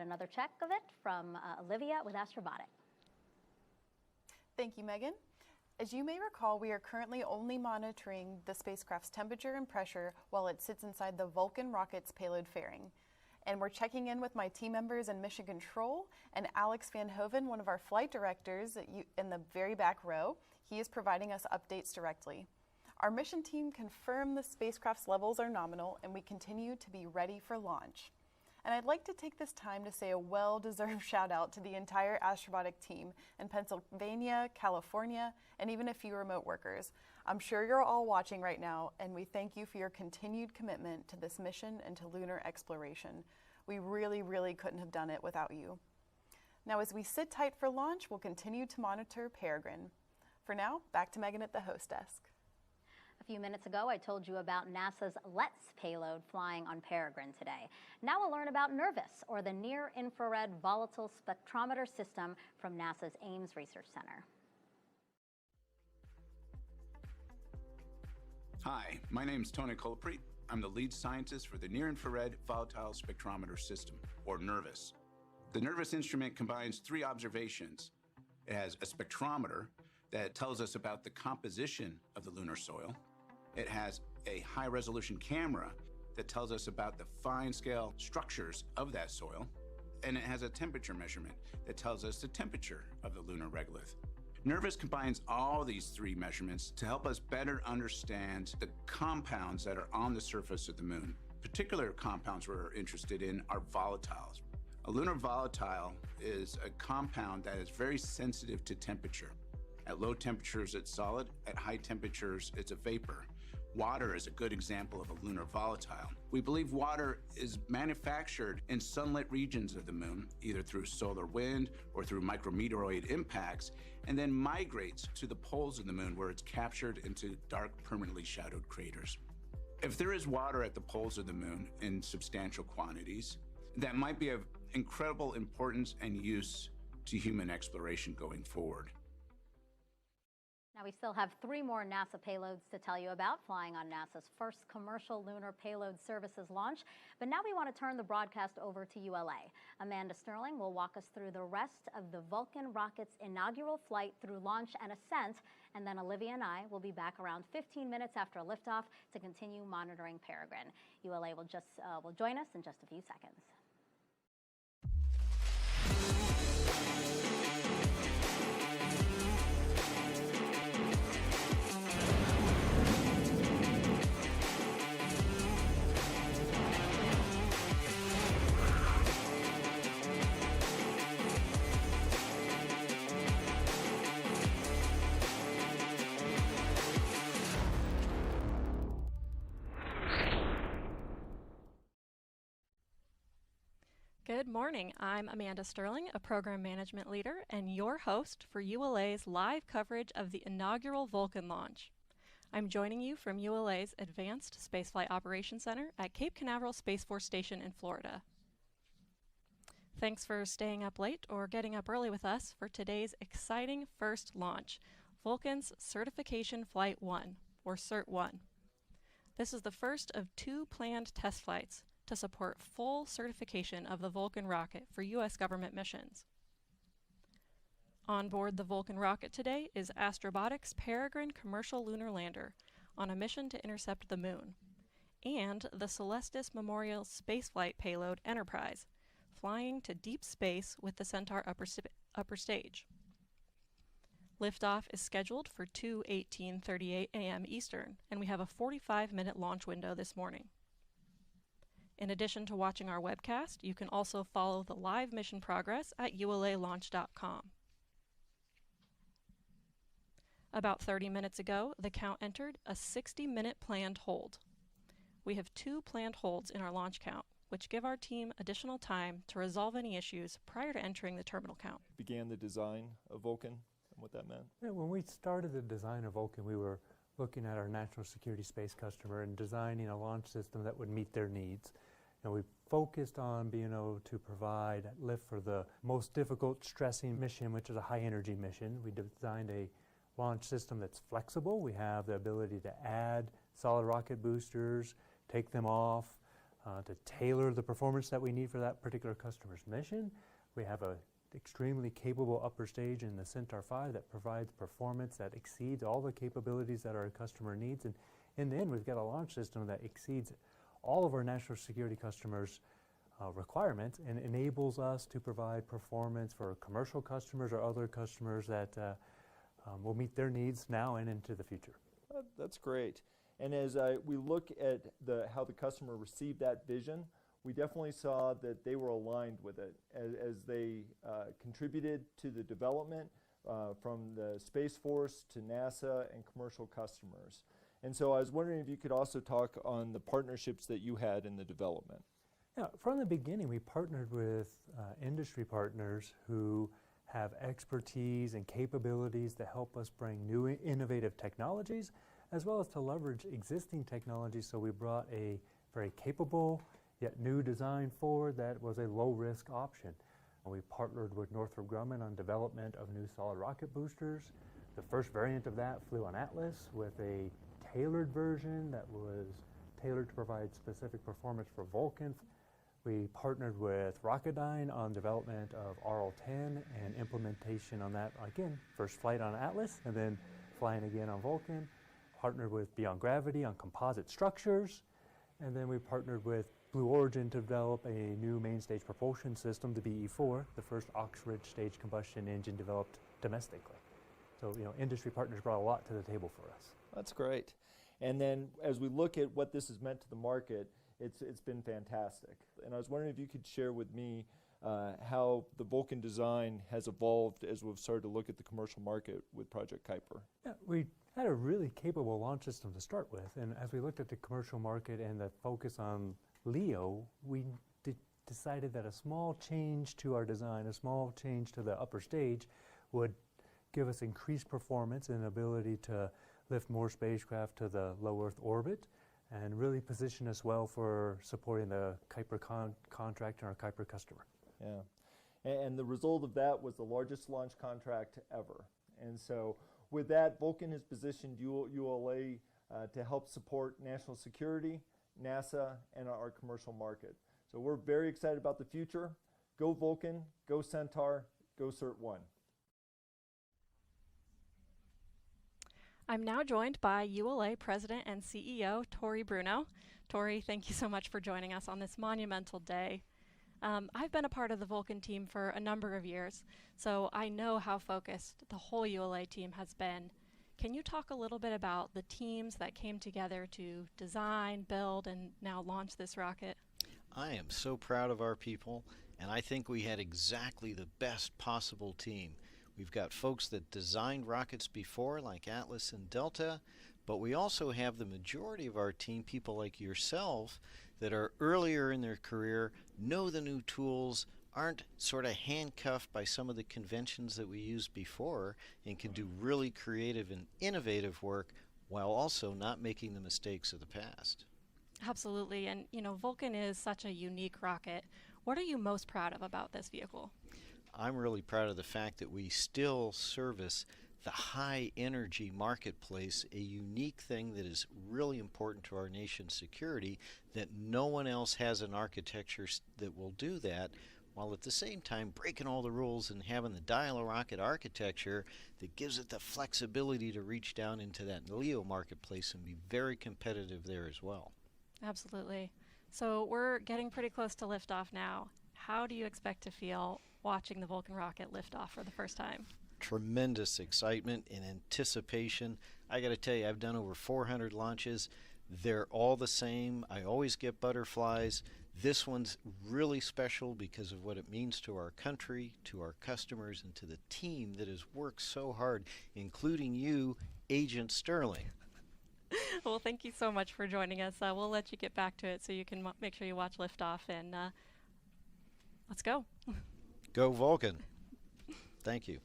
another check of it from Olivia with Astrobotic. Thank you, Megan. As you may recall, we are currently only monitoring the spacecraft's temperature and pressure while it sits inside the Vulcan rocket's payload fairing. And we're checking in with my team members in Mission Control, and Alex Van Hoven, one of our flight directors in the very back row. He is providing us updates directly. Our mission team confirmed the spacecraft's levels are nominal, and we continue to be ready for launch. And I'd like to take this time to say a well-deserved shout out to the entire Astrobotic team in Pennsylvania, California, and even a few remote workers. I'm sure you're all watching right now, and we thank you for your continued commitment to this mission and to lunar exploration. We really, really couldn't have done it without you. Now, as we sit tight for launch, we'll continue to monitor Peregrine. For now, back to Megan at the host desk. A few minutes ago, I told you about NASA's LETS payload flying on Peregrine today. Now we'll learn about NIRVIS, or the Near-Infrared Volatile Spectrometer System from NASA's Ames Research Center. Hi, my name's Tony Colpreet. I'm the lead scientist for the Near-Infrared Volatile Spectrometer System, or NIRVIS. The NIRVIS instrument combines three observations. It has a spectrometer that tells us about the composition of the lunar soil. It has a high-resolution camera that tells us about the fine-scale structures of that soil. And it has a temperature measurement that tells us the temperature of the lunar regolith. NIRVIS combines all these three measurements to help us better understand the compounds that are on the surface of the moon. Particular compounds we're interested in are volatiles. A lunar volatile is a compound that is very sensitive to temperature. At low temperatures, it's solid. At high temperatures, it's a vapor. Water is a good example of a lunar volatile. We believe water is manufactured in sunlit regions of the moon, either through solar wind or through micrometeoroid impacts, and then migrates to the poles of the moon where it's captured into dark, permanently shadowed craters. If there is water at the poles of the moon in substantial quantities, that might be of incredible importance and use to human exploration going forward. Now, we still have 3 more NASA payloads to tell you about flying on NASA's first commercial lunar payload services launch. But now we want to turn the broadcast over to ULA. Amanda Sterling will walk us through the rest of the Vulcan rocket's inaugural flight through launch and ascent. And then Olivia and I will be back around 15 minutes after liftoff to continue monitoring Peregrine. ULA will join us in just a few seconds. Good morning. I'm Amanda Sterling, a program management leader and your host for ULA's live coverage of the inaugural Vulcan launch. I'm joining you from ULA's Advanced Spaceflight Operations Center at Cape Canaveral Space Force Station in Florida. Thanks for staying up late or getting up early with us for today's exciting first launch, Vulcan's Certification Flight 1, or CERT-1. This is the first of 2 planned test flights to support full certification of the Vulcan rocket for U.S. government missions. On board the Vulcan rocket today is Astrobotic's Peregrine commercial lunar lander on a mission to intercept the moon, and the Celestis Memorial Spaceflight Payload Enterprise, flying to deep space with the Centaur upper stage. Liftoff is scheduled for 2:18:38 a.m. Eastern, and we have a 45-minute launch window this morning. In addition to watching our webcast, you can also follow the live mission progress at ulalaunch.com. About 30 minutes ago, the count entered a 60-minute planned hold. We have 2 planned holds in our launch count, which give our team additional time to resolve any issues prior to entering the terminal count. Began the design of Vulcan and what that meant? Yeah, when we started the design of Vulcan, we were looking at our national security space customer and designing a launch system that would meet their needs. And we focused on being able to provide lift for the most difficult, stressing mission, which is a high-energy mission. We designed a launch system that's flexible. We have the ability to add solid rocket boosters, take them off, to tailor the performance that we need for that particular customer's mission. We have an extremely capable upper stage in the Centaur 5 that provides performance that exceeds all the capabilities that our customer needs. And in the end, we've got a launch system that exceeds all of our national security customers' requirements and enables us to provide performance for commercial customers or other customers that will meet their needs now and into the future. That's great. And as we look at how the customer received that vision, we definitely saw that they were aligned with it as they contributed to the development from the Space Force to NASA and commercial customers. And so I was wondering if you could also talk on the partnerships that you had in the development. Yeah, from the beginning, we partnered with industry partners who have expertise and capabilities to help us bring new innovative technologies, as well as to leverage existing technologies. So we brought a very capable yet new design forward that was a low-risk option. We partnered with Northrop Grumman on development of new solid rocket boosters. The first variant of that flew on Atlas with a tailored version that was tailored to provide specific performance for Vulcan. We partnered with Rocketdyne on development of RL-10 and implementation on that, again, first flight on Atlas and then flying again on Vulcan. Partnered with Beyond Gravity on composite structures. And then we partnered with Blue Origin to develop a new main stage propulsion system, the BE-4, the first Oxford stage combustion engine developed domestically. So, industry partners brought a lot to the table for us. That's great. And then as we look at what this has meant to the market, it's been fantastic. And I was wondering if you could share with me how the Vulcan design has evolved as we've started to look at the commercial market with Project Kuiper. Yeah, we had a really capable launch system to start with, and as we looked at the commercial market and the focus on LEO, we decided that a small change to our design, a small change to the upper stage would give us increased performance and ability to lift more spacecraft to the low Earth orbit and really position us well for supporting the Kuiper contract and our Kuiper customer. Yeah, and the result of that was the largest launch contract ever. And so with that, Vulcan has positioned ULA to help support national security, NASA, and our commercial market. So we're very excited about the future. Go Vulcan, go Centaur, go Cert-1. I'm now joined by ULA President and CEO Tori Bruno. Tori, thank you so much for joining us on this monumental day. I've been a part of the Vulcan team for a number of years, so I know how focused the whole ULA team has been. Can you talk a little bit about the teams that came together to design, build, and now launch this rocket? I am so proud of our people, and I think we had exactly the best possible team. We've got folks that designed rockets before, like Atlas and Delta, but we also have the majority of our team, people like yourself, that are earlier in their career, know the new tools, aren't sort of handcuffed by some of the conventions that we used before, and can do really creative and innovative work while also not making the mistakes of the past. Absolutely, and Vulcan is such a unique rocket. What are you most proud of about this vehicle? I'm really proud of the fact that we still service the high energy marketplace, a unique thing that is really important to our nation's security, that no one else has an architecture that will do that, while at the same time breaking all the rules and having the dial-a-rocket architecture that gives it the flexibility to reach down into that LEO marketplace and be very competitive there as well. Absolutely. So we're getting pretty close to liftoff now. How do you expect to feel watching the Vulcan rocket lift off for the first time? Tremendous excitement and anticipation. I got to tell you, I've done over 400 launches. They're all the same. I always get butterflies. This one's really special because of what it means to our country, to our customers, and to the team that has worked so hard, including you, Agent Sterling. Well, thank you so much for joining us. We'll let you get back to it so you can make sure you watch liftoff, and let's go. Go Vulcan. Thank you.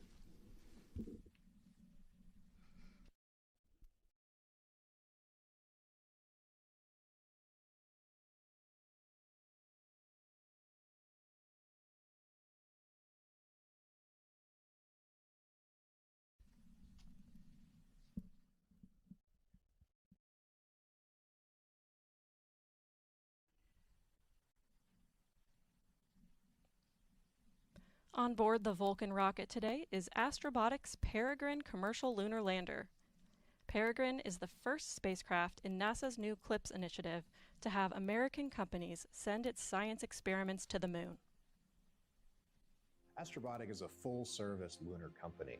On board the Vulcan rocket today is Astrobotic's Peregrine commercial lunar lander. Peregrine is the first spacecraft in NASA's new CLIPS initiative to have American companies send its science experiments to the moon. Astrobotic is a full-service lunar company.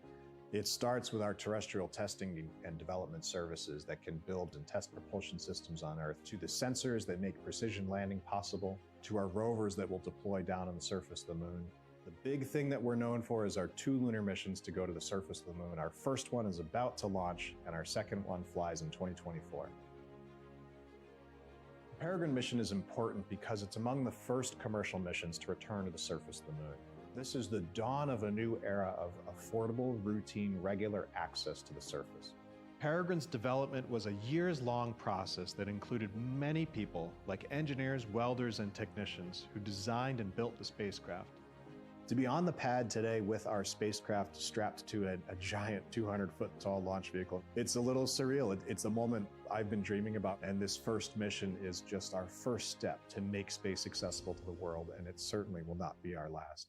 It starts with our terrestrial testing and development services that can build and test propulsion systems on Earth, to the sensors that make precision landing possible, to our rovers that will deploy down on the surface of the moon. The big thing that we're known for is our 2 lunar missions to go to the surface of the moon. Our first one is about to launch, and our second one flies in 2024. The Peregrine mission is important because it's among the first commercial missions to return to the surface of the moon. This is the dawn of a new era of affordable, routine, regular access to the surface. Peregrine's development was a years-long process that included many people, like engineers, welders, and technicians, who designed and built the spacecraft. To be on the pad today with our spacecraft strapped to a giant 200-foot-tall launch vehicle, it's a little surreal. It's a moment I've been dreaming about, and this first mission is just our first step to make space accessible to the world, and it certainly will not be our last.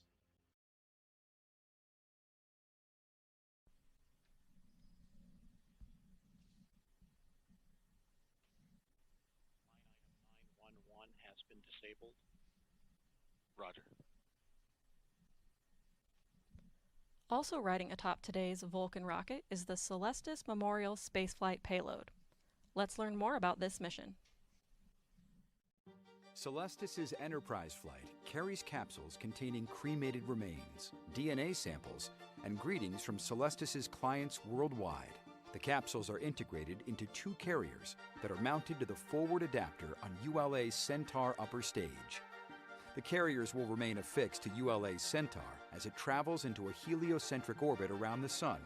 Line item 911 has been disabled. Roger. Also riding atop today's Vulcan rocket is the Celestis Memorial Spaceflight Payload. Let's learn more about this mission. Celestis' Enterprise flight carries capsules containing cremated remains, DNA samples, and greetings from Celestis' clients worldwide. The capsules are integrated into 2 carriers that are mounted to the forward adapter on ULA's Centaur upper stage. The carriers will remain affixed to ULA's Centaur as it travels into a heliocentric orbit around the Sun,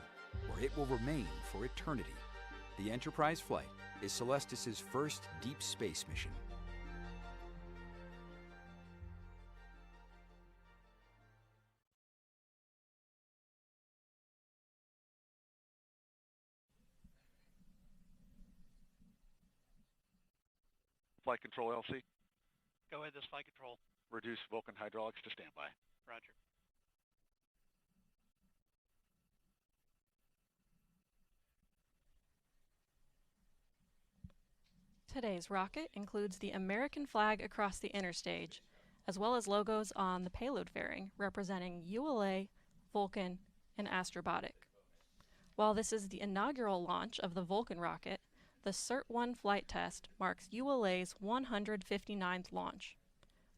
where it will remain for eternity. The Enterprise flight is Celestis' first deep space mission. Flight control, LC. Go ahead, this flight control. Reduce Vulcan hydraulics to standby. Roger. Today's rocket includes the American flag across the inner stage, as well as logos on the payload fairing representing ULA, Vulcan, and Astrobotic. While this is the inaugural launch of the Vulcan rocket, the CERT-1 flight test marks ULA's 159th launch.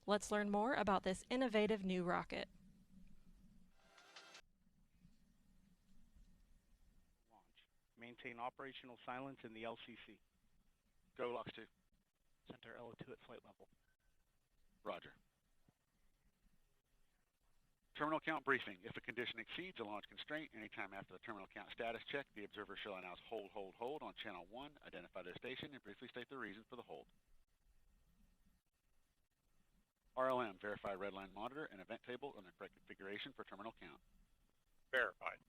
Let's learn more about this innovative new rocket. Launch. Maintain operational silence in the LCC. Go, LOX 2. Center LO2 at flight level. Roger. Terminal count briefing. If a condition exceeds a launch constraint, anytime after the terminal count status check, the observer shall announce hold, hold, hold on channel 1, identify their station, and briefly state the reason for the hold. RLM, verify redline monitor and event table on the correct configuration for terminal count. Verified.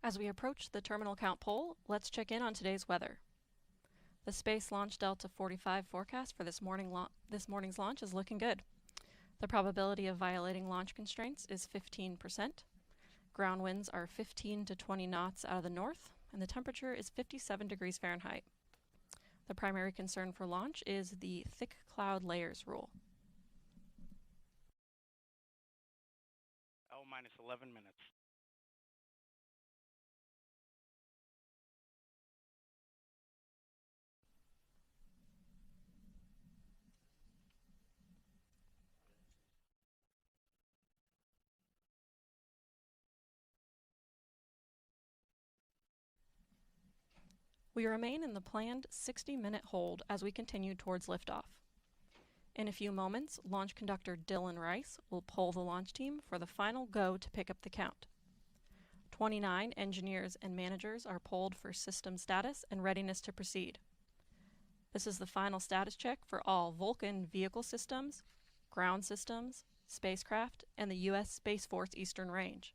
As we approach the terminal count pole, let's check in on today's weather. The Space Launch Delta 45 forecast for this morning's launch is looking good. The probability of violating launch constraints is 15%. Ground winds are 15 to 20 knots out of the north, and the temperature is 57 degrees Fahrenheit. The primary concern for launch is the thick cloud layers rule. minus 11 minutes. We remain in the planned 60-minute hold as we continue towards liftoff. In a few moments, launch conductor Dylan Rice will poll the launch team for the final go to pick up the count. 29 engineers and managers are polled for system status and readiness to proceed. This is the final status check for all Vulcan vehicle systems, ground systems, spacecraft, and the U.S. Space Force Eastern Range.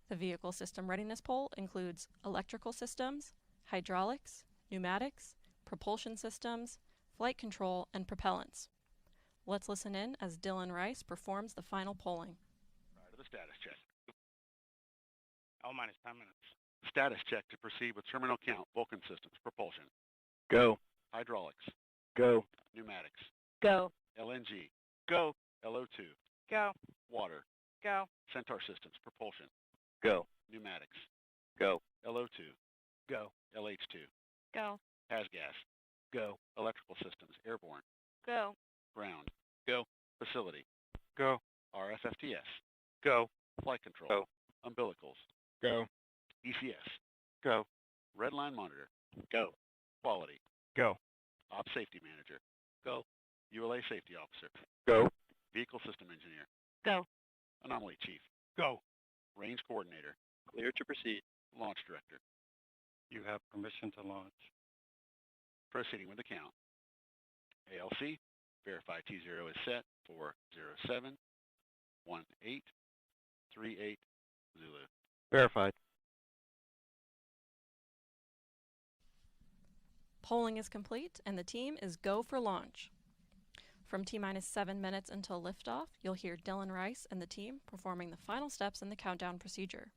The vehicle system readiness poll includes electrical systems, hydraulics, pneumatics, propulsion systems, flight control, and propellants. Let's listen in as Dylan Rice performs the final polling. Prior to the status check. L-minus 10 minutes. Status check to proceed with terminal count, Vulcan systems, propulsion. Go. Hydraulics. Go. Pneumatics. Go. LNG. Go. LO2. Go. Water. Go. Centaur systems, propulsion. Go. Pneumatics. Go. LO2. Go. LH2. Go. Hazgas. Go. Electrical systems, airborne. Go. Ground. Go. Facility. Go. RFFTS. Go. Flight control. Go. Umbilicals. Go. ECS. Go. Redline monitor. Go. Quality. Go. Op safety manager. Go. ULA safety officer. Go. Vehicle system engineer. Go. Anomaly chief. Go. Range coordinator. Clear to proceed. Launch director. You have permission to launch. Proceeding with the count. ALC. Verify T0 is set for 071838 Zulu. Verified. Polling is complete and the team is go for launch. From T-minus 7 minutes until liftoff, you'll hear Dylan Rice and the team performing the final steps in the countdown procedure.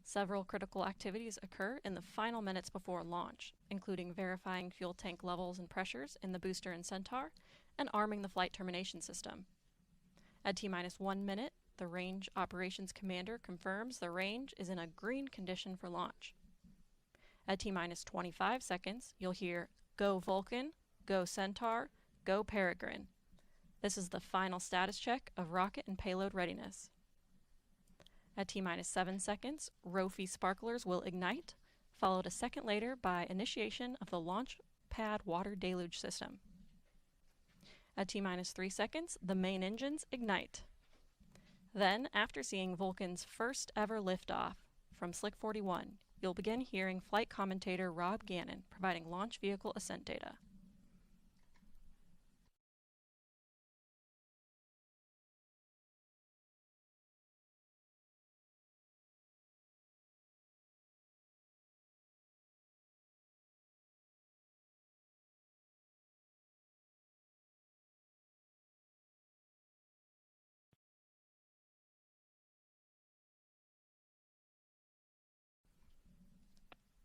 Several critical activities occur in the final minutes before launch, including verifying fuel tank levels and pressures in the booster and Centaur, and arming the flight termination system. At T-minus 1 minute, the Range Operations Commander confirms the range is in a green condition for launch. At T-minus 25 seconds, you'll hear Go Vulcan, Go Centaur, Go Peregrine. This is the final status check of rocket and payload readiness. At T-minus 7 seconds, ROFI sparklers will ignite, followed a second later by initiation of the launch pad water deluge system. At T-minus 3 seconds, the main engines ignite. Then, after seeing Vulcan's first ever liftoff from Slick 41, you'll begin hearing flight commentator Rob Gannon providing launch vehicle ascent data.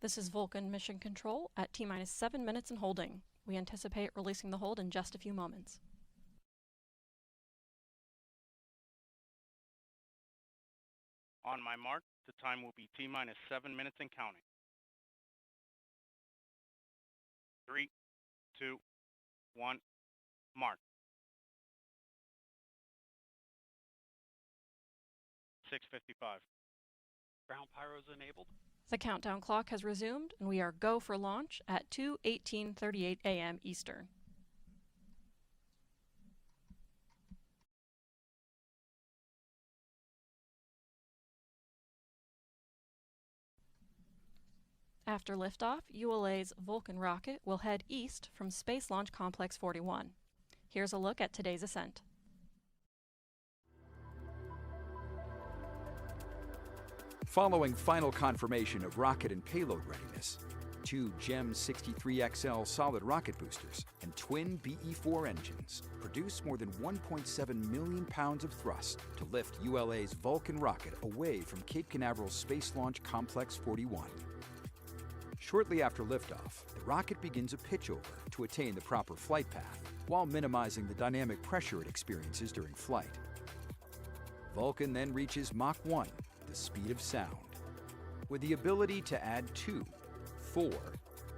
This is Vulcan Mission Control at T-minus 7 minutes and holding. We anticipate releasing the hold in just a few moments. On my mark, the time will be T-minus 7 minutes and counting. 3, 2, 1, mark. 6:55. Ground pyros enabled. The countdown clock has resumed, and we are go for launch at 2:18:38 a.m. Eastern. After liftoff, ULA's Vulcan rocket will head east from Space Launch Complex 41. Here's a look at today's ascent. Following final confirmation of rocket and payload readiness, 2 GEM 63XL solid rocket boosters and twin BE-4 engines produce more than 1.7 million pounds of thrust to lift ULA's Vulcan rocket away from Cape Canaveral Space Launch Complex 41. Shortly after liftoff, the rocket begins a pitchover to attain the proper flight path while minimizing the dynamic pressure it experiences during flight. Vulcan then reaches Mach 1, the speed of sound, with the ability to add 2, 4,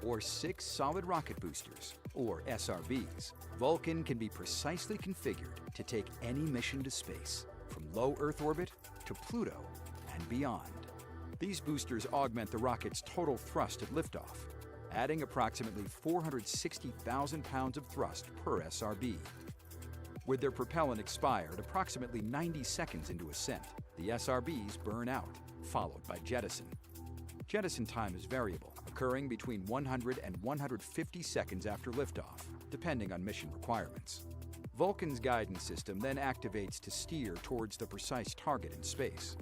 or 6 solid rocket boosters, or SRBs. Vulcan can be precisely configured to take any mission to space, from low Earth orbit to Pluto and beyond. These boosters augment the rocket's total thrust at liftoff, adding approximately 460,000 pounds of thrust per SRB. With their propellant expired approximately 90 seconds into ascent, the SRBs burn out, followed by jettison. Jettison time is variable, occurring between 100 and 150 seconds after liftoff, depending on mission requirements. Vulcan's guidance system then activates to steer towards the precise target in space.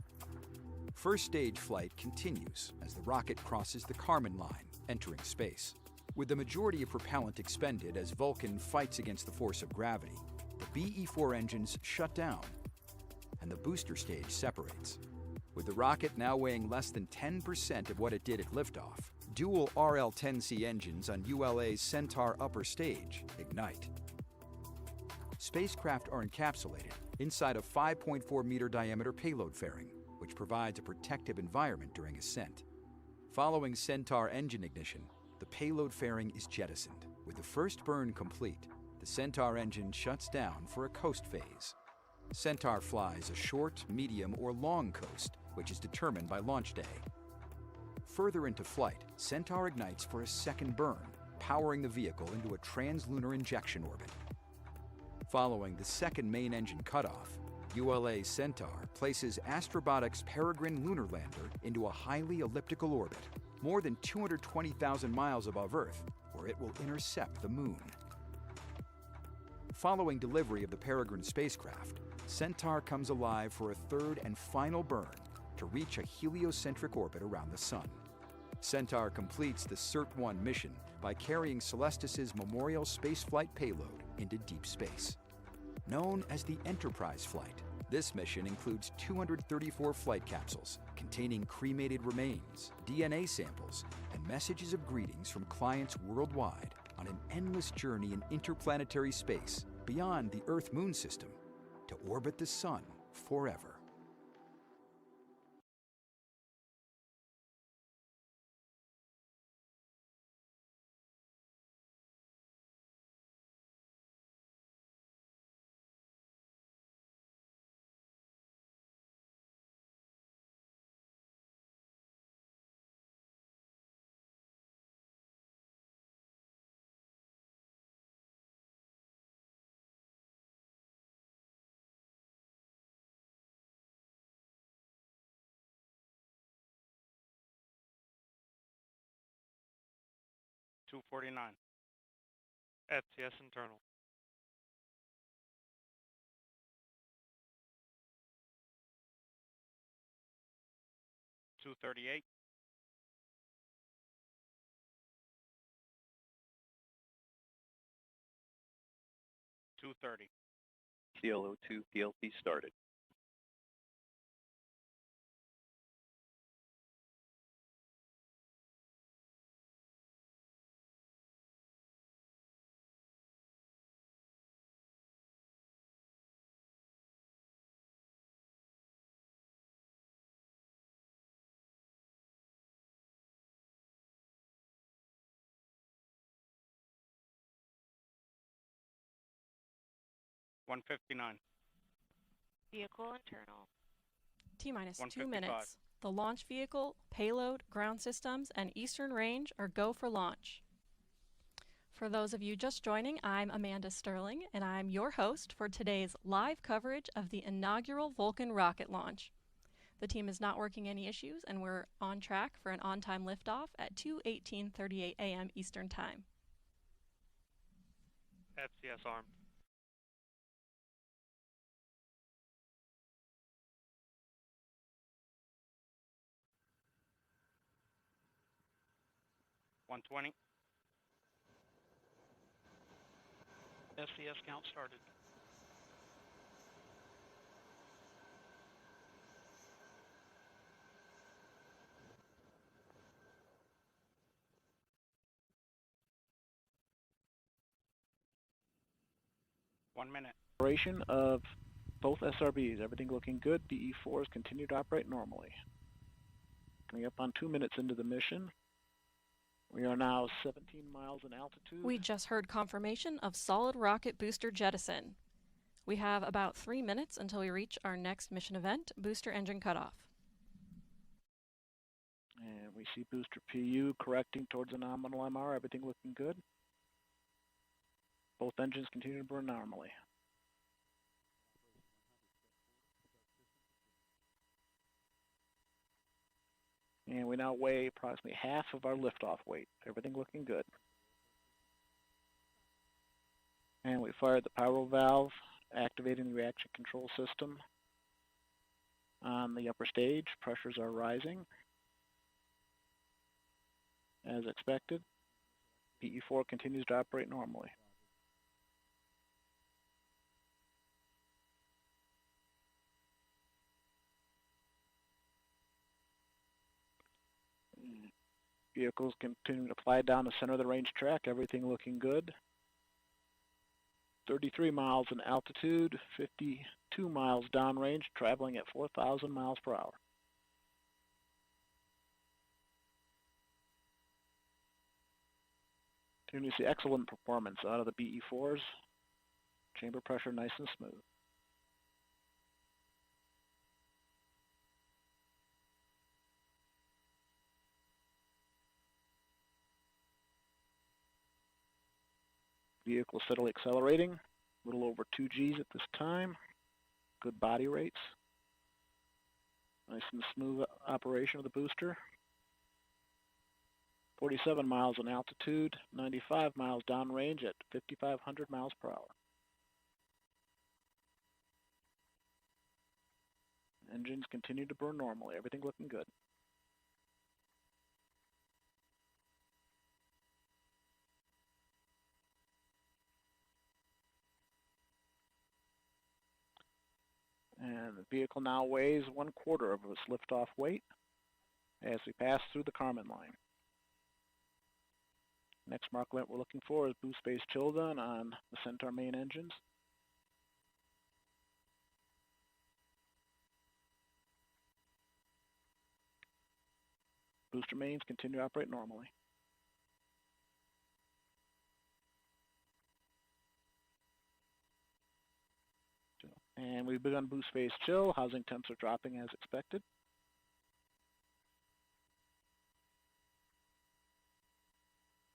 First stage flight continues as the rocket crosses the Kármán line, entering space. With the majority of propellant expended as Vulcan fights against the force of gravity, the BE-4 engines shut down and the booster stage separates. With the rocket now weighing less than 10% of what it did at liftoff, dual RL-10C engines on ULA's Centaur upper stage ignite. Spacecraft are encapsulated inside a 5.4-meter diameter payload fairing, which provides a protective environment during ascent. Following Centaur engine ignition, the payload fairing is jettisoned. With the first burn complete, the Centaur engine shuts down for a coast phase. Centaur flies a short, medium, or long coast, which is determined by launch day. Further into flight, Centaur ignites for a second burn, powering the vehicle into a translunar injection orbit. Following the second main engine cutoff, ULA Centaur places Astrobotic's Peregrine lunar lander into a highly elliptical orbit, more than 220,000 miles above Earth, where it will intercept the Moon. Following delivery of the Peregrine spacecraft, Centaur comes alive for a third and final burn to reach a heliocentric orbit around the Sun. Centaur completes the CERT-1 mission by carrying Celestis' Memorial Spaceflight Payload into deep space. Known as the Enterprise flight, this mission includes 234 flight capsules containing cremated remains, DNA samples, and messages of greetings from clients worldwide on an endless journey in interplanetary space beyond the Earth-Moon system to orbit the Sun forever. $249. FTS internal. $238. $230. CLO2 PLP started. $159. Vehicle internal. T-minus 2 155. minutes. The launch vehicle, payload, ground systems, and Eastern Range are go for launch. For those of you just joining, I'm Amanda Sterling, and I'm your host for today's live coverage of the inaugural Vulcan rocket launch. The team is not working any issues, and we're on track for an on-time liftoff at 2:18:38 a.m. Eastern Time. FCS armed. $120. FCS count started. $1 minute. Operation of both SRBs, everything looking good. BE4s continue to operate normally. Coming up on 2 minutes into the mission. We are now 17 miles in altitude. We just heard confirmation of solid rocket booster jettison. We have about 3 minutes until we reach our next mission event, booster engine cutoff. And we see booster PU correcting towards a nominal MR, everything looking good. Both engines continue to burn normally. And we now weigh approximately half of our liftoff weight. Everything looking good. And we fired the pyro valve, activating the reaction control system. On the upper stage, pressures are rising. As expected, PE4 continues to operate normally. Vehicles continue to fly down the center of the range track, everything looking good. 33 miles in altitude, 52 miles downrange, traveling at 4,000 miles per hour. Continue to see excellent performance out of the BE-4s. Chamber pressure nice and smooth. Vehicle steadily accelerating, a little over 2 Gs at this time. Good body rates. Nice and smooth operation of the booster. 47 miles in altitude, 95 miles downrange at 5,500 miles per hour. Engines continue to burn normally, everything looking good. And the vehicle now weighs 1/4 of its liftoff weight as we pass through the Kármán line. Next mark event we're looking for is boost phase chill down on the Centaur main engines. Booster mains continue to operate normally. And we've begun boost phase chill. Housing temps are dropping as expected.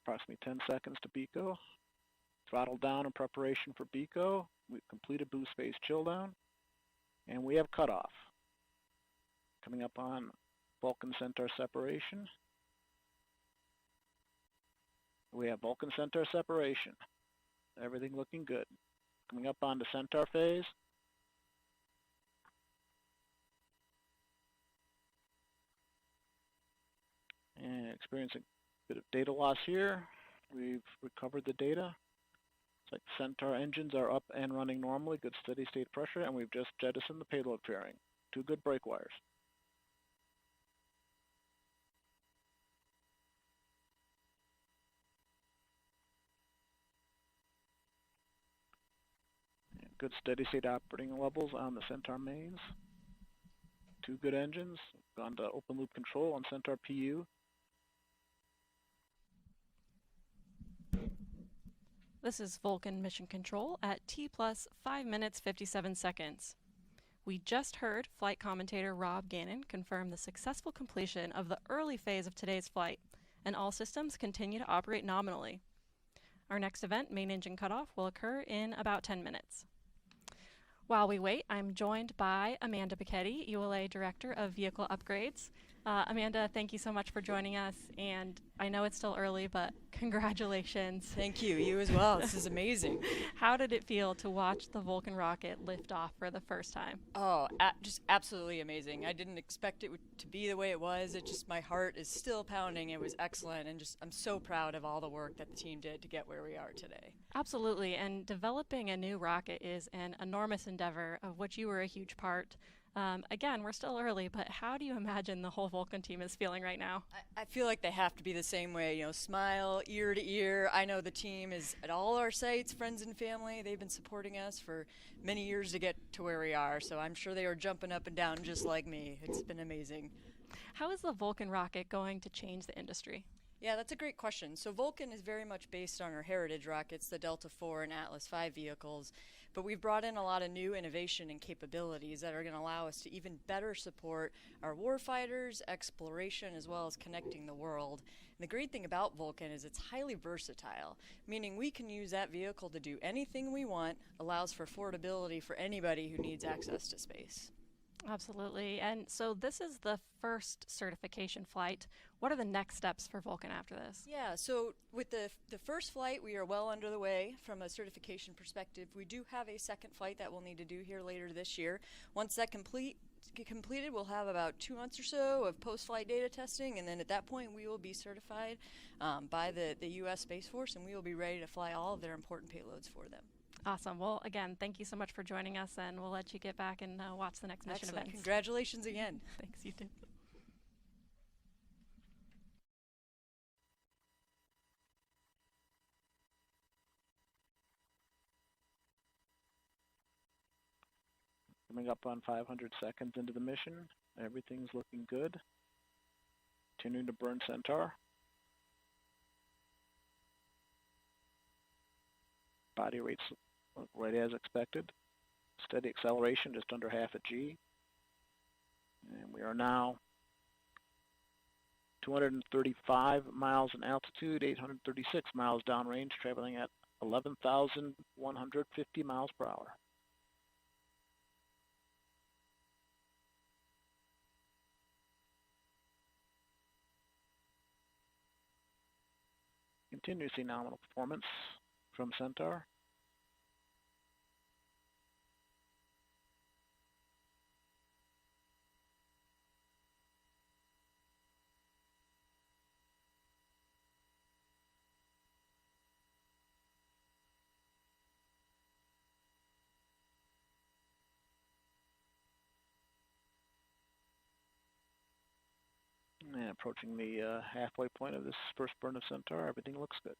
Approximately 10 seconds to BECO. Throttle down in preparation for BECO. We've completed boost phase chill down. And we have cutoff. Coming up on Vulcan Centaur separation. We have Vulcan Centaur separation. Everything looking good. Coming up on the Centaur phase. And experiencing a bit of data loss here. We've recovered the data. It's like Centaur engines are up and running normally, good steady state pressure, and we've just jettisoned the payload fairing. 2 good brake wires. And good steady state operating levels on the Centaur mains. 2 good engines. Gone to open loop control on Centaur PU. This is Vulcan Mission Control at T plus 5 minutes 57 seconds. We just heard flight commentator Rob Gannon confirm the successful completion of the early phase of today's flight, and all systems continue to operate nominally. Our next event, main engine cutoff, will occur in about 10 minutes. While we wait, I'm joined by Amanda Pichetti, ULA Director of Vehicle Upgrades. Amanda, thank you so much for joining us, and I know it's still early, but congratulations. Thank you. You as well. This is amazing. How did it feel to watch the Vulcan rocket lift off for the first time? Oh, just absolutely amazing. I didn't expect it to be the way it was. It just, my heart is still pounding. It was excellent, and just I'm so proud of all the work that the team did to get where we are today. Absolutely, and developing a new rocket is an enormous endeavor of which you were a huge part. Again, we're still early, but how do you imagine the whole Vulcan team is feeling right now? I feel like they have to be the same way, you know, smile ear to ear. I know the team is at all our sites, friends and family. They've been supporting us for many years to get to where we are, so I'm sure they are jumping up and down just like me. It's been amazing. How is the Vulcan rocket going to change the industry? Yeah, that's a great question. So Vulcan is very much based on our heritage rockets, the Delta IV and Atlas V vehicles, but we've brought in a lot of new innovation and capabilities that are going to allow us to even better support our warfighters, exploration, as well as connecting the world. And the great thing about Vulcan is it's highly versatile, meaning we can use that vehicle to do anything we want, allows for affordability for anybody who needs access to space. Absolutely. And so this is the first certification flight. What are the next steps for Vulcan after this? Yeah, so with the first flight, we are well under the way from a certification perspective. We do have a second flight that we'll need to do here later this year. Once that completed, we'll have about 2 months or so of post-flight data testing, and then at that point we will be certified by the U.S. Space Force, and we will be ready to fly all of their important payloads for them. Awesome. Well, again, thank you so much for joining us, and we'll let you get back and watch the next mission Excellent. events. Congratulations again. Thanks, you too. Coming up on 500 seconds into the mission. Everything's looking good. Continuing to burn Centaur. Body rates right as expected. Steady acceleration, just under half a G. And we are now 235 miles in altitude, 836 miles downrange, traveling at 11,150 miles per hour. Continue to see nominal performance from Centaur. And approaching the halfway point of this first burn of Centaur, everything looks good.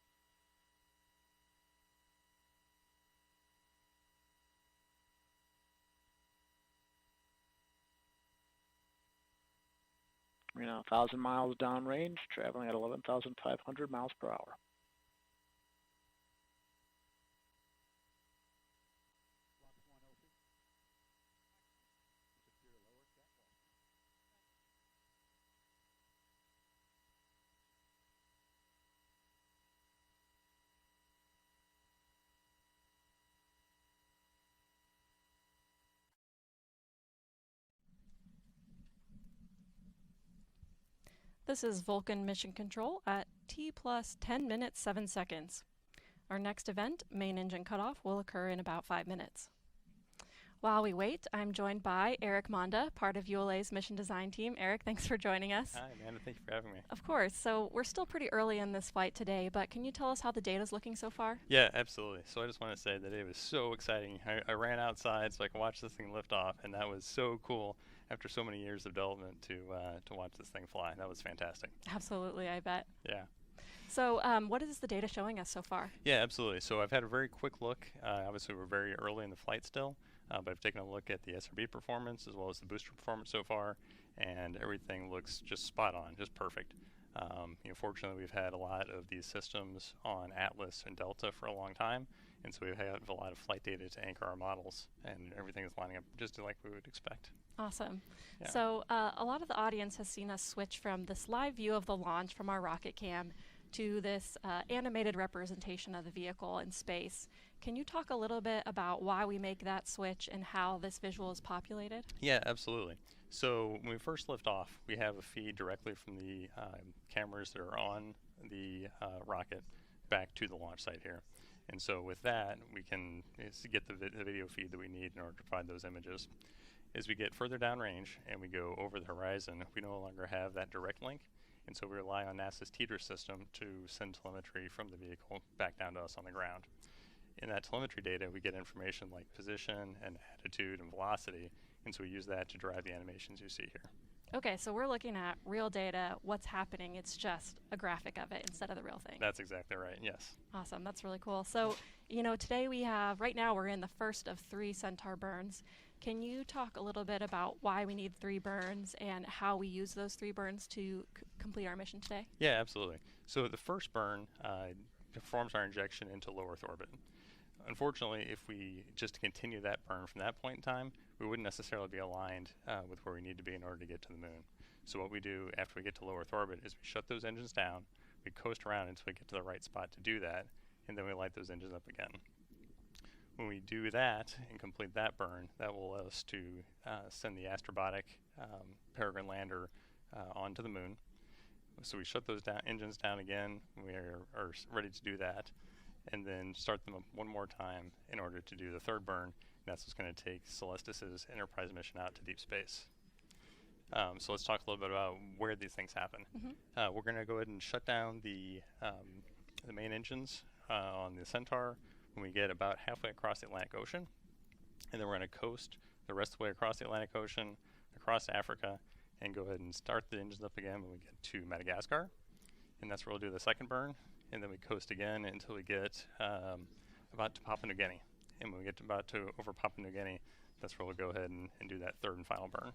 We're now 1,000 miles downrange, traveling at 11,500 miles per hour. This is Vulcan Mission Control at T plus 10 minutes 7 seconds. Our next event, main engine cutoff, will occur in about 5 minutes. While we wait, I'm joined by Eric Monda, part of ULA's mission design team. Eric, thanks for joining us. Hi, Amanda. Thank you for having me. Of course. So we're still pretty early in this flight today, but can you tell us how the data is looking so far? Yeah, absolutely. So I just want to say that it was so exciting. I ran outside so I could watch this thing lift off, and that was so cool after so many years of development to watch this thing fly. That was fantastic. Absolutely, I bet. Yeah. So what is the data showing us so far? Yeah, absolutely. So I've had a very quick look. Obviously, we're very early in the flight still. But I've taken a look at the SRB performance as well as the booster performance so far, and everything looks just spot on, just perfect. Fortunately, we've had a lot of these systems on Atlas and Delta for a long time, and so we've had a lot of flight data to anchor our models, and everything is lining up just like we would expect. Awesome. Yeah. So a lot of the audience has seen us switch from this live view of the launch from our rocket cam to this animated representation of the vehicle in space. Can you talk a little bit about why we make that switch and how this visual is populated? Yeah, absolutely. So when we first lift off, we have a feed directly from the cameras that are on the rocket back to the launch site here. And so with that, we can get the video feed that we need in order to provide those images. As we get further downrange and we go over the horizon, we no longer have that direct link. And so we rely on NASA's TDRS system to send telemetry from the vehicle back down to us on the ground. In that telemetry data, we get information like position and attitude and velocity, and so we use that to drive the animations you see here. Okay, so we're looking at real data, what's happening, it's just a graphic of it instead of the real thing. That's exactly right, yes. Awesome, that's really cool. So, today right now we're in the first of 3 Centaur burns. Can you talk a little bit about why we need 3 burns and how we use those 3 burns to complete our mission today? Yeah, absolutely. So the first burn performs our injection into low Earth orbit. Unfortunately, if we just continue that burn from that point in time, we wouldn't necessarily be aligned with where we need to be in order to get to the moon. So what we do after we get to low Earth orbit is we shut those engines down, we coast around until we get to the right spot to do that, and then we light those engines up again. When we do that and complete that burn, that will allow us to send the Astrobotic Peregrine lander onto the moon. So we shut those engines down again. We are ready to do that, and then start them up one more time in order to do the third burn. That's what's going to take Celestis' Enterprise mission out to deep space. So let's talk a little bit about where these things happen. Mm-hmm. We're going to go ahead and shut down the main engines on the Centaur when we get about halfway across the Atlantic Ocean, and then we're going to coast the rest of the way across the Atlantic Ocean, across Africa, and go ahead and start the engines up again when we get to Madagascar. And that's where we'll do the second burn, and then we coast again until we get about to Papua New Guinea. And when we get about to over Papua New Guinea, that's where we'll go ahead and do that third and final burn.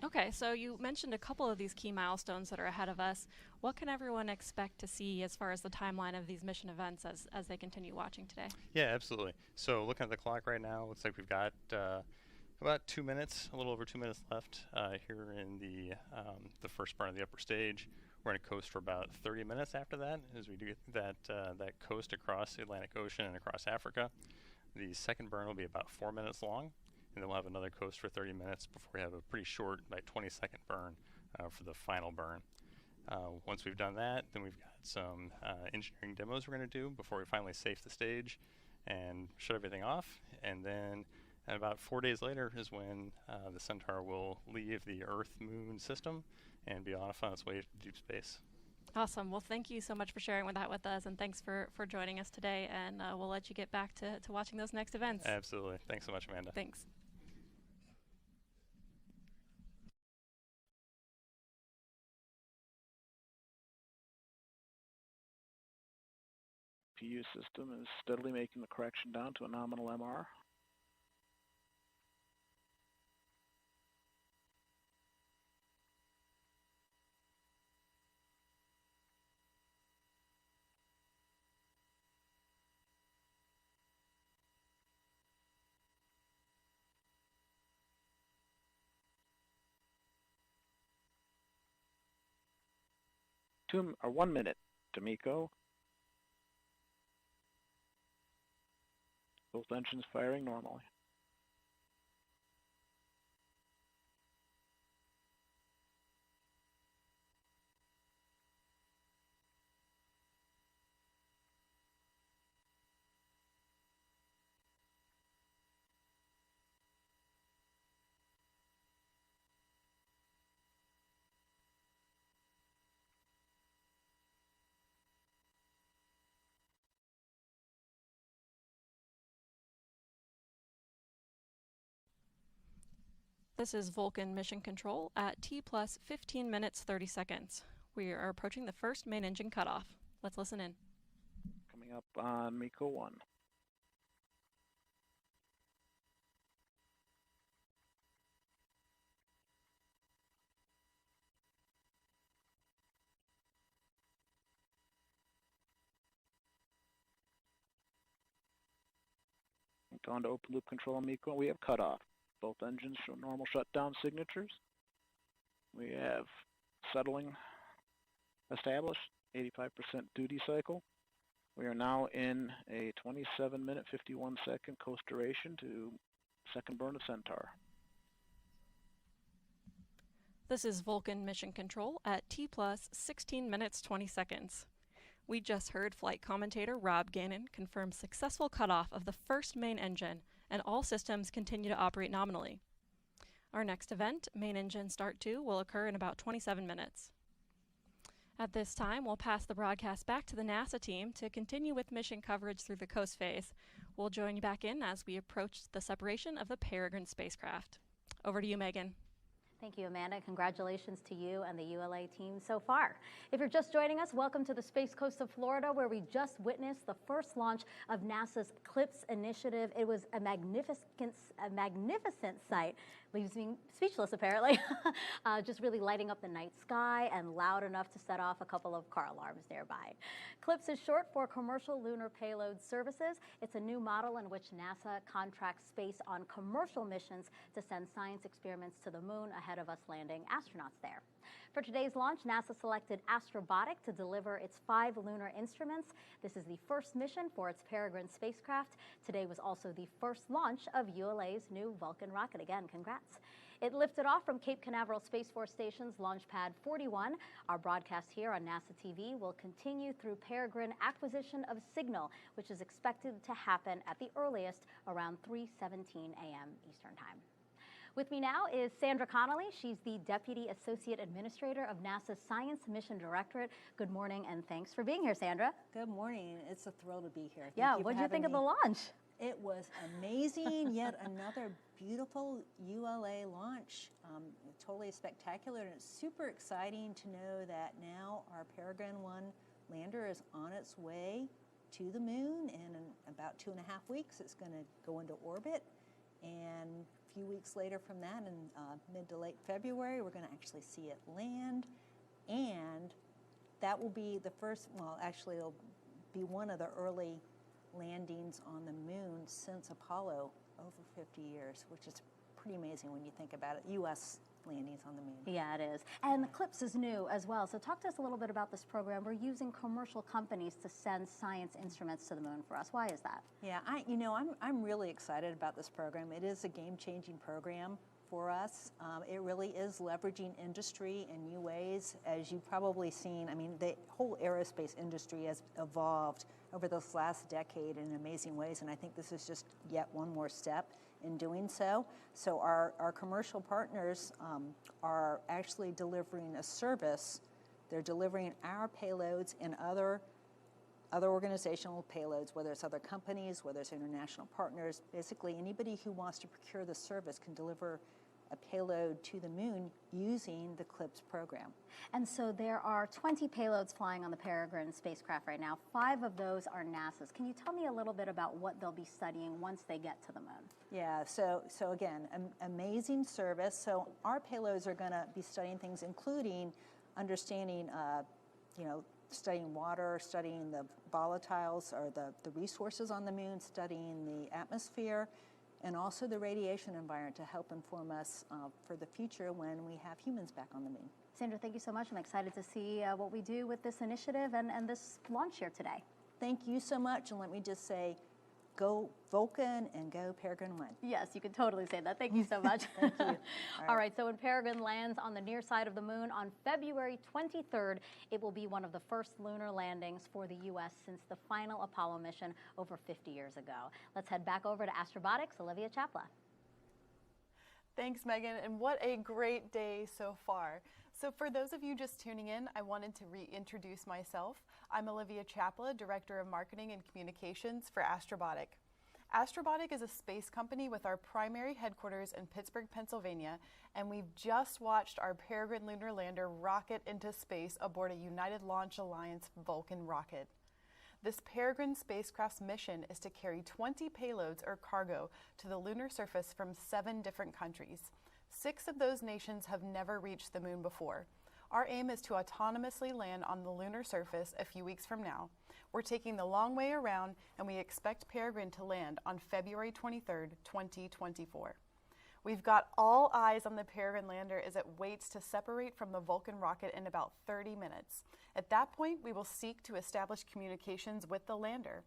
Okay, so you mentioned a couple of these key milestones that are ahead of us. What can everyone expect to see as far as the timeline of these mission events as they continue watching today? Yeah, absolutely. So looking at the clock right now, looks like we've got about 2 minutes, a little over 2 minutes left here in the first burn of the upper stage. We're going to coast for about 30 minutes after that as we do that coast across the Atlantic Ocean and across Africa. The second burn will be about 4 minutes long, and then we'll have another coast for 30 minutes before we have a pretty short, like 20-second burn for the final burn. Once we've done that, then we've got some engineering demos we're going to do before we finally safe the stage and shut everything off. And then about 4 days later is when the Centaur will leave the Earth-Moon system and be off on its way to deep space. Awesome. Well, thank you so much for sharing that with us, and thanks for joining us today. And we'll let you get back to watching those next events. Absolutely. Thanks so much, Amanda. Thanks. PU system is steadily making the correction down to a nominal MR. Or 1 minute, D'Amico. Both engines firing normally. This is Vulcan Mission Control at T plus 15 minutes 30 seconds. We are approaching the first main engine cutoff. Let's listen in. Coming up on MECO 1. On to open loop control on MECO. We have cutoff. Both engines show normal shutdown signatures. We have settling established, 85% duty cycle. We are now in a 27-minute, 51-second coast duration to second burn of Centaur. This is Vulcan Mission Control at T plus 16 minutes 20 seconds. We just heard flight commentator Rob Gannon confirm successful cutoff of the first main engine, and all systems continue to operate nominally. Our next event, Main Engine Start 2, will occur in about 27 minutes. At this time, we'll pass the broadcast back to the NASA team to continue with mission coverage through the coast phase. We'll join you back in as we approach the separation of the Peregrine spacecraft. Over to you, Megan. Thank you, Amanda. Congratulations to you and the ULA team so far. If you're just joining us, welcome to the Space Coast of Florida, where we just witnessed the first launch of NASA's CLIPS initiative. It was a magnificent sight. Leaves me speechless, apparently. Just really lighting up the night sky and loud enough to set off a couple of car alarms nearby. CLIPS is short for Commercial Lunar Payload Services. It's a new model in which NASA contracts space on commercial missions to send science experiments to the moon ahead of us landing astronauts there. For today's launch, NASA selected Astrobotic to deliver its 5 lunar instruments. This is the first mission for its Peregrine spacecraft. Today was also the first launch of ULA's new Vulcan rocket. Again, congrats. It lifted off from Cape Canaveral Space Force Station's Launch Pad 41. Our broadcast here on NASA TV will continue through Peregrine acquisition of signal, which is expected to happen at the earliest around 3:17 a.m. Eastern Time. With me now is Sandra Connolly. She's the Deputy Associate Administrator of NASA's Science Mission Directorate. Good morning, and thanks for being here, Sandra. Good morning. It's a thrill to be here. Yeah, what did you think of the launch? It was amazing. Yet another beautiful ULA launch. Totally spectacular, and it's super exciting to know that now our Peregrine-1 lander is on its way to the moon, and in about 2.5 weeks it's going to go into orbit. and a few weeks later from that, in mid to late February, we're going to actually see it land, and that will be the first, well, actually it'll be one of the early landings on the moon since Apollo, over 50 years, which is pretty amazing when you think about it. U.S. landings on the moon. Yeah, it is. And CLIPS is new as well. So talk to us a little bit about this program. We're using commercial companies to send science instruments to the moon for us. Why is that? Yeah, I'm really excited about this program. It is a game-changing program for us. It really is leveraging industry in new ways. As you've probably seen, I mean, the whole aerospace industry has evolved over this last decade in amazing ways, and I think this is just yet one more step in doing so. So our commercial partners are actually delivering a service. They're delivering our payloads and other organizational payloads, whether it's other companies, whether it's international partners. Basically, anybody who wants to procure the service can deliver a payload to the moon using the CLIPS program. And so there are 20 payloads flying on the Peregrine spacecraft right now. 5 of those are NASA's. Can you tell me a little bit about what they'll be studying once they get to the moon? Yeah, so again, amazing service. So our payloads are going to be studying things, including understanding, studying water, studying the volatiles or the resources on the moon, studying the atmosphere, and also the radiation environment to help inform us for the future when we have humans back on the moon. Sandra, thank you so much. I'm excited to see what we do with this initiative and this launch here today. Thank you so much, and let me just say, go Vulcan and go Peregrine-1. Yes, you can totally say that. Thank you so much. Thank you. All right, so when Peregrine lands on the near side of the moon on February 23rd, it will be one of the first lunar landings for the U.S. since the final Apollo mission over 50 years ago. Let's head back over to Astrobotic's Olivia Chapla. Thanks, Megan, and what a great day so far. So for those of you just tuning in, I wanted to reintroduce myself. I'm Olivia Chapla, Director of Marketing and Communications for Astrobotic. Astrobotic is a space company with our primary headquarters in Pittsburgh, Pennsylvania, and we've just watched our Peregrine lunar lander rocket into space aboard a United Launch Alliance Vulcan rocket. This Peregrine spacecraft's mission is to carry 20 payloads or cargo to the lunar surface from 7 different countries. 6 of those nations have never reached the moon before. Our aim is to autonomously land on the lunar surface a few weeks from now. We're taking the long way around, and we expect Peregrine to land on February 23rd, 2024. We've got all eyes on the Peregrine lander as it waits to separate from the Vulcan rocket in about 30 minutes. At that point, we will seek to establish communications with the lander.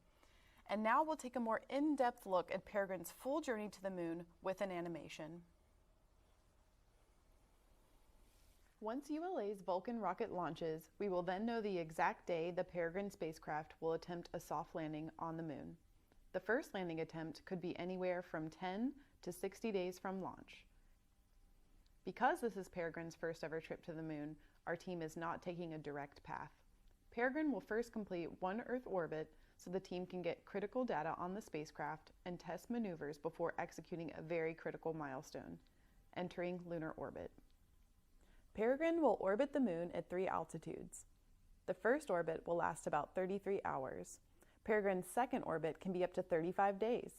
And now we'll take a more in-depth look at Peregrine's full journey to the moon with an animation. Once ULA's Vulcan rocket launches, we will then know the exact day the Peregrine spacecraft will attempt a soft landing on the moon. The first landing attempt could be anywhere from 10 to 60 days from launch. Because this is Peregrine's first ever trip to the moon, our team is not taking a direct path. Peregrine will first complete one Earth orbit so the team can get critical data on the spacecraft and test maneuvers before executing a very critical milestone, entering lunar orbit. Peregrine will orbit the moon at 3 altitudes. The first orbit will last about 33 hours. Peregrine's second orbit can be up to 35 days.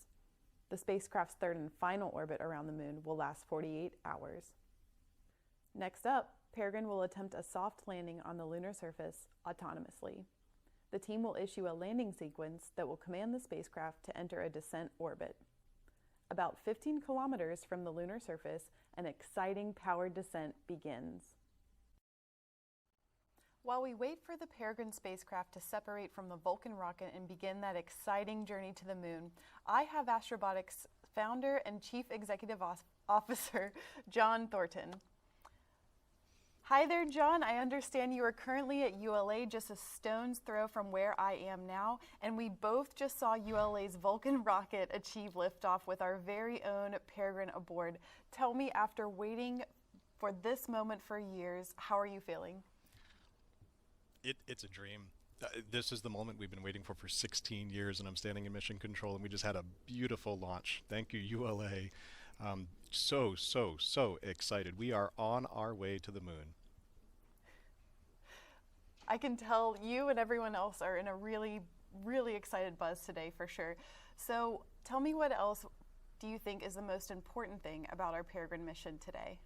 The spacecraft's third and final orbit around the moon will last 48 hours. Next up, Peregrine will attempt a soft landing on the lunar surface autonomously. The team will issue a landing sequence that will command the spacecraft to enter a descent orbit. About 15 kilometers from the lunar surface, an exciting powered descent begins. While we wait for the Peregrine spacecraft to separate from the Vulcan rocket and begin that exciting journey to the moon, I have Astrobotic's founder and Chief Executive Officer, John Thornton. Hi there, John. I understand you are currently at ULA, just a stone's throw from where I am now, and we both just saw ULA's Vulcan rocket achieve liftoff with our very own Peregrine aboard. Tell me, after waiting for this moment for years, how are you feeling? It's a dream. This is the moment we've been waiting for 16 years, and I'm standing in mission control, and we just had a beautiful launch. Thank you, ULA. So excited. We are on our way to the moon. I can tell you and everyone else are in a really excited buzz today for sure. So tell me, what else do you think is the most important thing about our Peregrine mission today?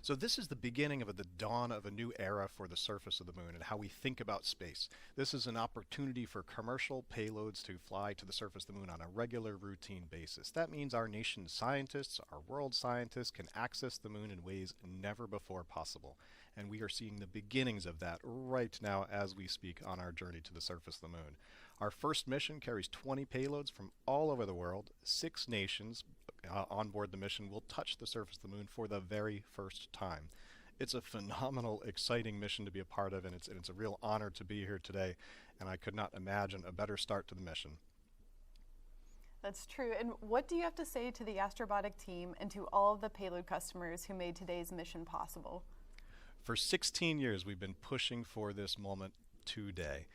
So this is the beginning of the dawn of a new era for the surface of the moon and how we think about space. This is an opportunity for commercial payloads to fly to the surface of the moon on a regular, routine basis. That means our nation's scientists, our world scientists, can access the moon in ways never before possible. And we are seeing the beginnings of that right now as we speak on our journey to the surface of the moon. Our first mission carries 20 payloads from all over the world. 6 nations on board the mission will touch the surface of the moon for the very first time. It's a phenomenal, exciting mission to be a part of, and it's a real honor to be here today, and I could not imagine a better start to the mission. That's true. And what do you have to say to the Astrobotic team and to all of the payload customers who made today's mission possible? For 16 years, we've been pushing for this moment today.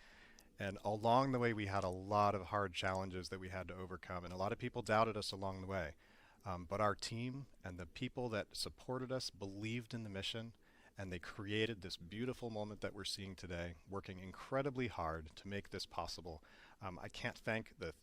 And along the way, we had a lot of hard challenges that we had to overcome, and a lot of people doubted us along the way. But our team and the people that supported us believed in the mission, and they created this beautiful moment that we're seeing today, working incredibly hard to make this possible. I can't thank the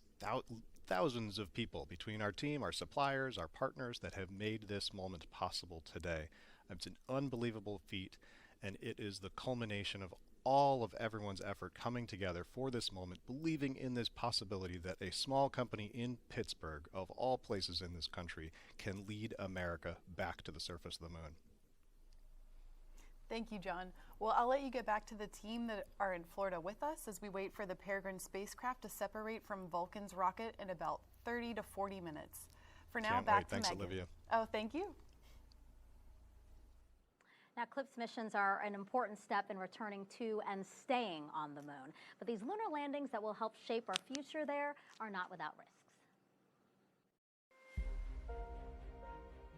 thousands of people between our team, our suppliers, our partners that have made this moment possible today. It's an unbelievable feat, and it is the culmination of all of everyone's effort coming together for this moment, believing in this possibility that a small company in Pittsburgh, of all places in this country, can lead America back to the surface of the moon. Thank you, John. Well, I'll let you get back to the team that are in Florida with us as we wait for the Peregrine spacecraft to separate from Vulcan's rocket in about 30 to 40 minutes. For now, back to Megan. Thanks, Olivia. Oh, thank you. Now, CLPS missions are an important step in returning to and staying on the moon. But these lunar landings that will help shape our future there are not without risks.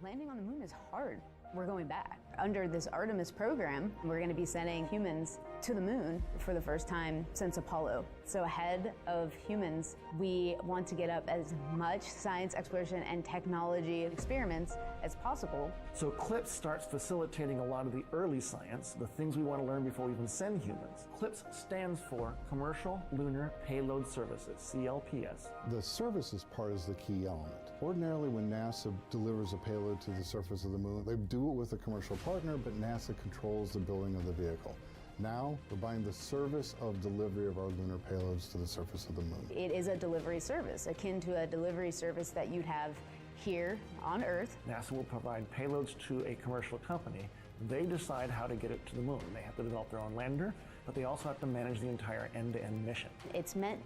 Landing on the moon is hard. We're going back. Under this Artemis program, we're going to be sending humans to the moon for the first time since Apollo. So ahead of humans, we want to get up as much science, exploration, and technology experiments as possible. So CLPS starts facilitating a lot of the early science, the things we want to learn before we even send humans. CLPS stands for Commercial Lunar Payload Services, CLPS. The services part is the key element. Ordinarily, when NASA delivers a payload to the surface of the moon, they do it with a commercial partner, but NASA controls the building of the vehicle. Now, we're buying the service of delivery of our lunar payloads to the surface of the moon. It is a delivery service, akin to a delivery service that you'd have here on Earth. NASA will provide payloads to a commercial company. They decide how to get it to the moon. They have to develop their own lander, but they also have to manage the entire end-to-end mission. It's meant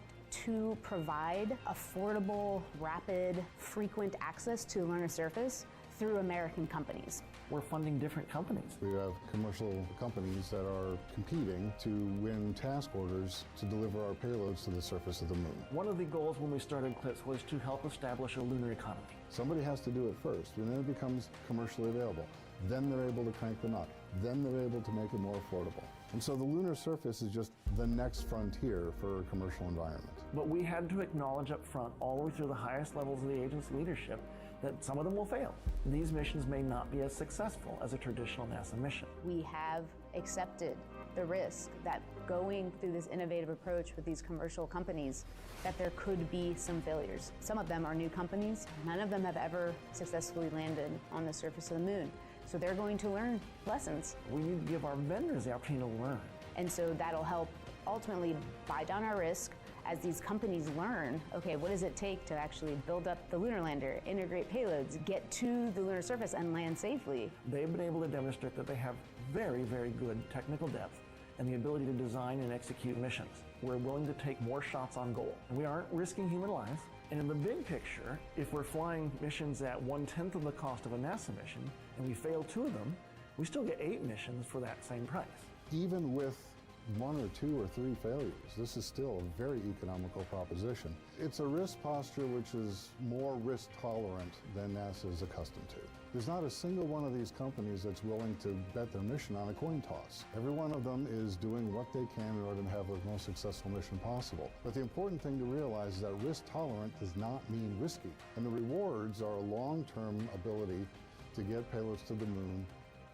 to provide affordable, rapid, frequent access to the lunar surface through American companies. We're funding different companies. We have commercial companies that are competing to win task orders to deliver our payloads to the surface of the moon. One of the goals when we started CLPS was to help establish a lunar economy. Somebody has to do it first, and then it becomes commercially available. Then they're able to crank them up. Then they're able to make it more affordable. And so the lunar surface is just the next frontier for a commercial environment. But we had to acknowledge up front, all the way through the highest levels of the agency leadership, that some of them will fail. These missions may not be as successful as a traditional NASA mission. We have accepted the risk that going through this innovative approach with these commercial companies, that there could be some failures. Some of them are new companies. None of them have ever successfully landed on the surface of the moon. So they're going to learn lessons. We need to give our vendors the opportunity to learn. And so that'll help ultimately buy down our risk as these companies learn, okay, what does it take to actually build up the lunar lander, integrate payloads, get to the lunar surface and land safely? They've been able to demonstrate that they have very, very good technical depth and the ability to design and execute missions. We're willing to take more shots on goal. And we aren't risking human lives. And in the big picture, if we're flying missions at 1/10 of the cost of a NASA mission and we fail 2 of them, we still get 8 missions for that same price. Even with 1 or 2 or 3 failures, this is still a very economical proposition. It's a risk posture which is more risk tolerant than NASA is accustomed to. There's not a single one of these companies that's willing to bet their mission on a coin toss. Every one of them is doing what they can in order to have the most successful mission possible. But the important thing to realize is that risk tolerant does not mean risky. And the rewards are a long-term ability to get payloads to the moon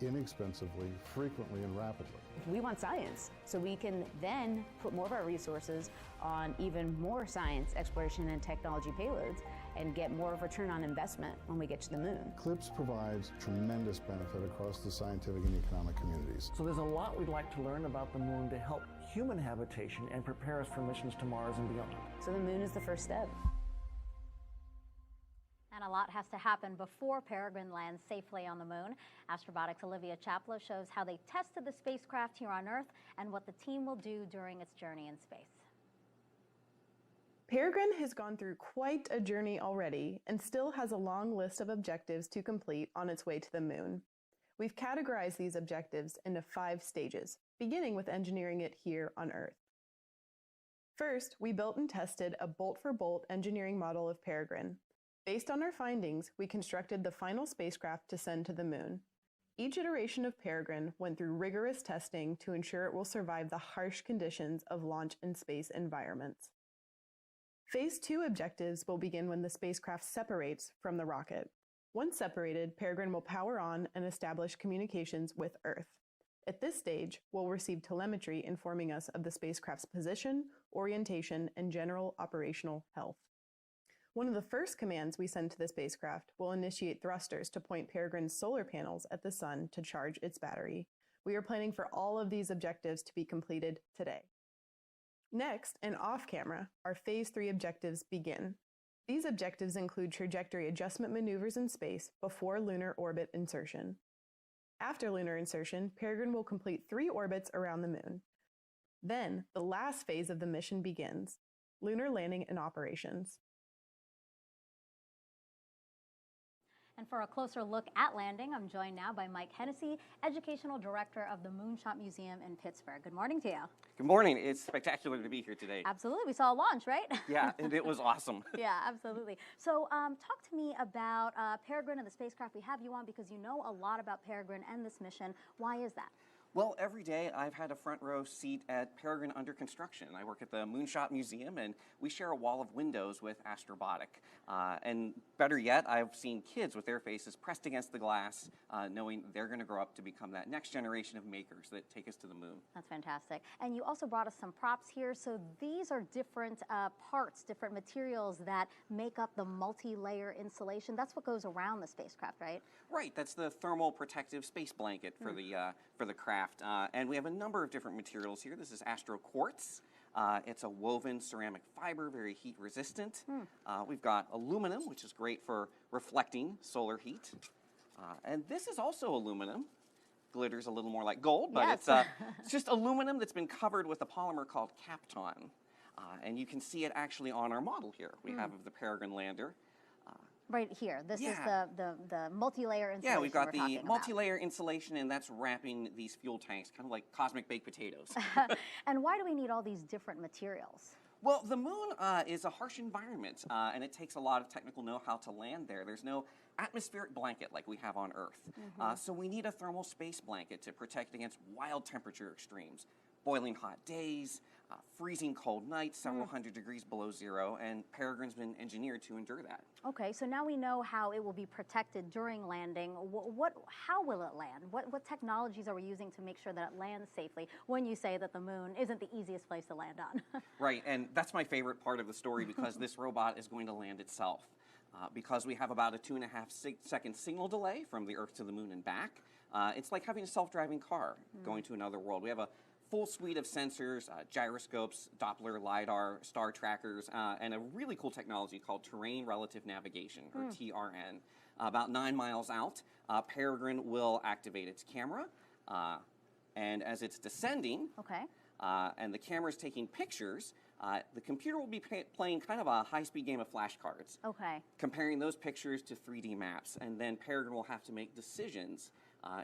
inexpensively, frequently, and rapidly. We want science, so we can then put more of our resources on even more science, exploration, and technology payloads, and get more of a return on investment when we get to the moon. CLIPS provides tremendous benefit across the scientific and economic communities. So there's a lot we'd like to learn about the moon to help human habitation and prepare us for missions to Mars and beyond. So the moon is the first step. And a lot has to happen before Peregrine lands safely on the moon. Astrobotic's Olivia Chaplow shows how they tested the spacecraft here on Earth and what the team will do during its journey in space. Peregrine has gone through quite a journey already and still has a long list of objectives to complete on its way to the moon. We've categorized these objectives into 5 stages, beginning with engineering it here on Earth. First, we built and tested a bolt-for-bolt engineering model of Peregrine. Based on our findings, we constructed the final spacecraft to send to the moon. Each iteration of Peregrine went through rigorous testing to ensure it will survive the harsh conditions of launch and space environments. Phase 2 objectives will begin when the spacecraft separates from the rocket. Once separated, Peregrine will power on and establish communications with Earth. At this stage, we'll receive telemetry informing us of the spacecraft's position, orientation, and general operational health. One of the first commands we send to the spacecraft will initiate thrusters to point Peregrine's solar panels at the sun to charge its battery. We are planning for all of these objectives to be completed today. Next, and off-camera, our Phase 3 objectives begin. These objectives include trajectory adjustment maneuvers in space before lunar orbit insertion. After lunar insertion, Peregrine will complete 3 orbits around the moon. Then, the last phase of the mission begins, lunar landing and operations. And for a closer look at landing, I'm joined now by Mike Hennessy, Educational Director of the Moonshot Museum in Pittsburgh. Good morning to you. Good morning. It's spectacular to be here today. Absolutely. We saw a launch, right? Yeah, and it was awesome. Yeah, absolutely. So talk to me about Peregrine and the spacecraft we have you on, because you know a lot about Peregrine and this mission. Why is that? Well, every day I've had a front row seat at Peregrine under construction. I work at the Moonshot Museum, and we share a wall of windows with Astrobotic. And better yet, I've seen kids with their faces pressed against the glass, knowing they're going to grow up to become that next generation of makers that take us to the moon. That's fantastic. And you also brought us some props here. So these are different parts, different materials that make up the multi-layer insulation. That's what goes around the spacecraft, right? Right. That's the thermal protective space blanket for the craft. And we have a number of different materials here. This is Astro Quartz. It's a woven ceramic fiber, very heat resistant. We've got aluminum, which is great for reflecting solar heat. And this is also aluminum. Glitters a little more like gold, but yes. It's just aluminum that's been covered with a polymer called Kapton. And you can see it actually on our model here. We have of the Peregrine lander. Right here. This is the multi-layer insulation. Yeah, we've got the multi-layer insulation, and that's wrapping these fuel tanks, kind of like cosmic baked potatoes. And why do we need all these different materials? Well, the moon is a harsh environment, and it takes a lot of technical know-how to land there. There's no atmospheric blanket like we have on Earth. So we need a thermal space blanket to protect against wild temperature extremes, boiling hot days, freezing cold nights, several hundred degrees below zero, and Peregrine's been engineered to endure that. Okay, so now we know how it will be protected during landing. How will it land? What technologies are we using to make sure that it lands safely when you say that the moon isn't the easiest place to land on? Right, and that's my favorite part of the story, because this robot is going to land itself. Because we have about a 2.5 second signal delay from the Earth to the moon and back, it's like having a self-driving car going to another world. We have a full suite of sensors, gyroscopes, Doppler, LiDAR, star trackers, and a really cool technology called Terrain Relative Navigation, or TRN. About 9 miles out, Peregrine will activate its camera, and as it's descending, and the camera is taking pictures, the computer will be playing kind of a high-speed game of flashcards, comparing those pictures to 3D maps, and then Peregrine will have to make decisions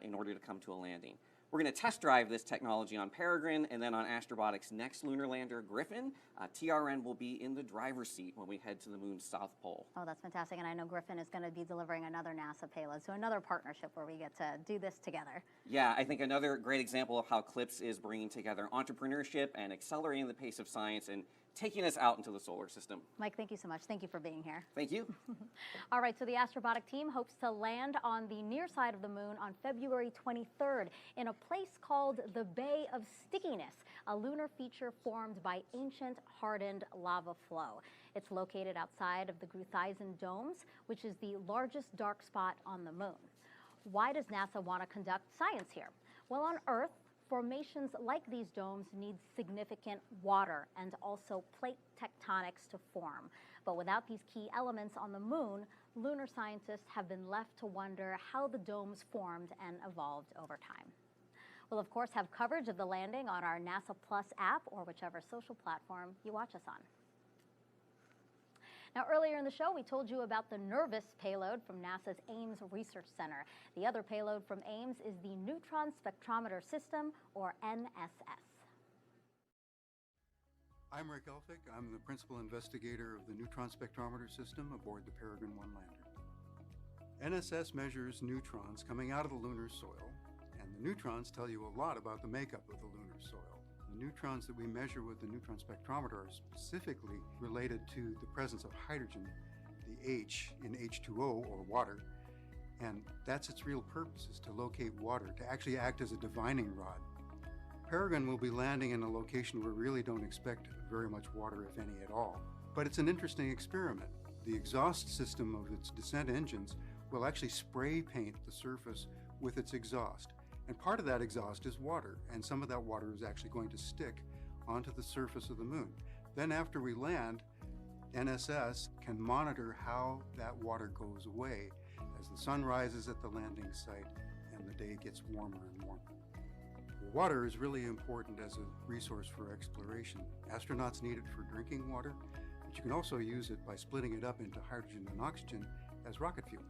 in order to come to a landing. We're going to test drive this technology on Peregrine, and then on Astrobotic's next lunar lander, Griffin, TRN will be in the driver's seat when we head to the moon's south pole. Oh, that's fantastic. And I know Griffin is going to be delivering another NASA payload, so another partnership where we get to do this together. Yeah, I think another great example of how CLIPS is bringing together entrepreneurship and accelerating the pace of science and taking us out into the solar system. Mike, thank you so much. Thank you for being here. Thank you. All right, so the Astrobotic team hopes to land on the near side of the moon on February 23rd in a place called the Bay of Stickiness, a lunar feature formed by ancient hardened lava flow. It's located outside of the Gruithuisen domes, which is the largest dark spot on the moon. Why does NASA want to conduct science here? Well, on Earth, formations like these domes need significant water and also plate tectonics to form. But without these key elements on the moon, lunar scientists have been left to wonder how the domes formed and evolved over time. We'll, of course, have coverage of the landing on our NASA Plus app or whichever social platform you watch us on. Now, earlier in the show, we told you about the NERVIS payload from NASA's Ames Research Center. The other payload from Ames is the Neutron Spectrometer System, or NSS. I'm Rick Elphick. I'm the principal investigator of the Neutron Spectrometer System aboard the Peregrine-1 lander. NSS measures neutrons coming out of the lunar soil, and the neutrons tell you a lot about the makeup of the lunar soil. The neutrons that we measure with the neutron spectrometer are specifically related to the presence of hydrogen, the H in H2O, or water, and that's its real purpose, is to locate water, to actually act as a divining rod. Peregrine will be landing in a location where we really don't expect very much water, if any at all. But it's an interesting experiment. The exhaust system of its descent engines will actually spray paint the surface with its exhaust. And part of that exhaust is water, and some of that water is actually going to stick onto the surface of the moon. Then after we land, NSS can monitor how that water goes away as the sun rises at the landing site and the day gets warmer and warmer. Water is really important as a resource for exploration. Astronauts need it for drinking water, but you can also use it by splitting it up into hydrogen and oxygen as rocket fuel.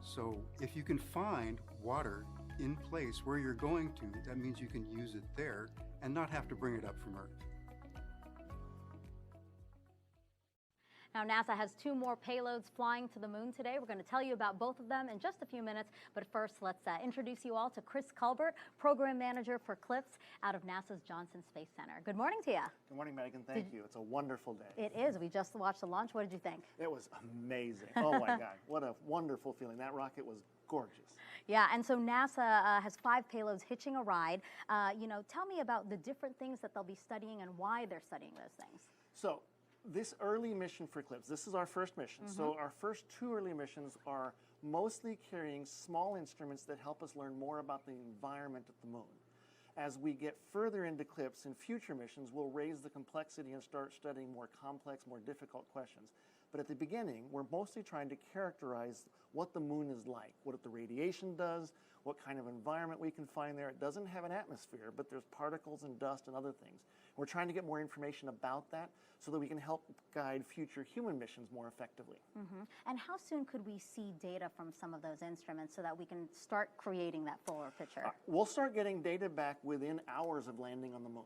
So if you can find water in place where you're going to, that means you can use it there and not have to bring it up from Earth. Now, NASA has 2 more payloads flying to the moon today. We're going to tell you about both of them in just a few minutes. But first, let's introduce you all to Chris Culbert, Program Manager for CLPS out of NASA's Johnson Space Center. Good morning to you. Good morning, Megan. Thank you. It's a wonderful day. It is. We just watched the launch. What did you think? It was amazing. Oh, my God. What a wonderful feeling. That rocket was gorgeous. Yeah, and so NASA has 5 payloads hitching a ride. Tell me about the different things that they'll be studying and why they're studying those things. So, this early mission for CLPS, this is our first mission. So our first 2 early missions are mostly carrying small instruments that help us learn more about the environment at the moon. As we get further into CLPS in future missions, we'll raise the complexity and start studying more complex, more difficult questions. But at the beginning, we're mostly trying to characterize what the moon is like, what the radiation does, what kind of environment we can find there. It doesn't have an atmosphere, but there's particles and dust and other things. We're trying to get more information about that so that we can help guide future human missions more effectively. And how soon could we see data from some of those instruments so that we can start creating that fuller picture? We'll start getting data back within hours of landing on the moon.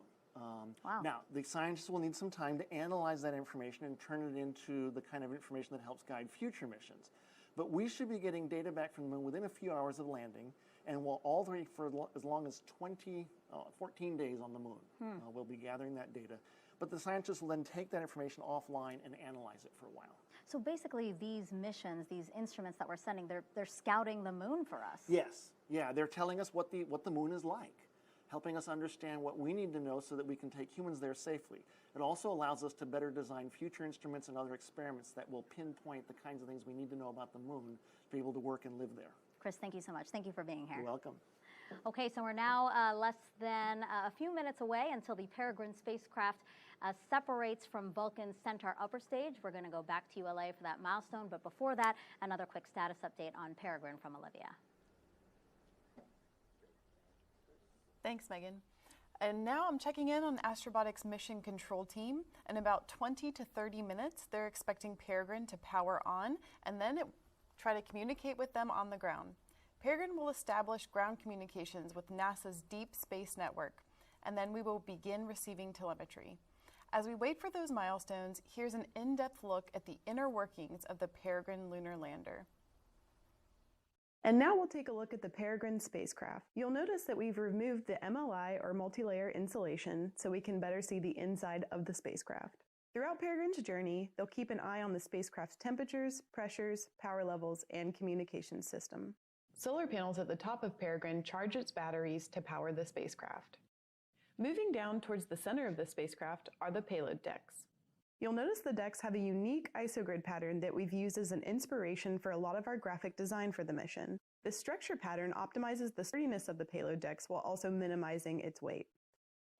Wow. Now, the scientists will need some time to analyze that information and turn it into the kind of information that helps guide future missions. But we should be getting data back from the moon within a few hours of landing, and we'll all the way for as long as 14 days on the moon. We'll be gathering that data. But the scientists will then take that information offline and analyze it for a while. So basically, these missions, these instruments that we're sending, they're scouting the moon for us. Yes. Yeah, they're telling us what the moon is like, helping us understand what we need to know so that we can take humans there safely. It also allows us to better design future instruments and other experiments that will pinpoint the kinds of things we need to know about the moon to be able to work and live there. Chris, thank you so much. Thank you for being here. You're welcome. Okay, so we're now less than a few minutes away until the Peregrine spacecraft separates from Vulcan's center upper stage. We're going to go back to ULA for that milestone, but before that, another quick status update on Peregrine from Olivia. Thanks, Megan. And now I'm checking in on Astrobotic's mission control team. In about 20 to 30 minutes, they're expecting Peregrine to power on and then try to communicate with them on the ground. Peregrine will establish ground communications with NASA's Deep Space Network, and then we will begin receiving telemetry. As we wait for those milestones, here's an in-depth look at the inner workings of the Peregrine lunar lander. And now we'll take a look at the Peregrine spacecraft. You'll notice that we've removed the MLI or multi-layer insulation so we can better see the inside of the spacecraft. Throughout Peregrine's journey, they'll keep an eye on the spacecraft's temperatures, pressures, power levels, and communications system. Solar panels at the top of Peregrine charge its batteries to power the spacecraft. Moving down towards the center of the spacecraft are the payload decks. You'll notice the decks have a unique isogrid pattern that we've used as an inspiration for a lot of our graphic design for the mission. This structure pattern optimizes the sturdiness of the payload decks while also minimizing its weight.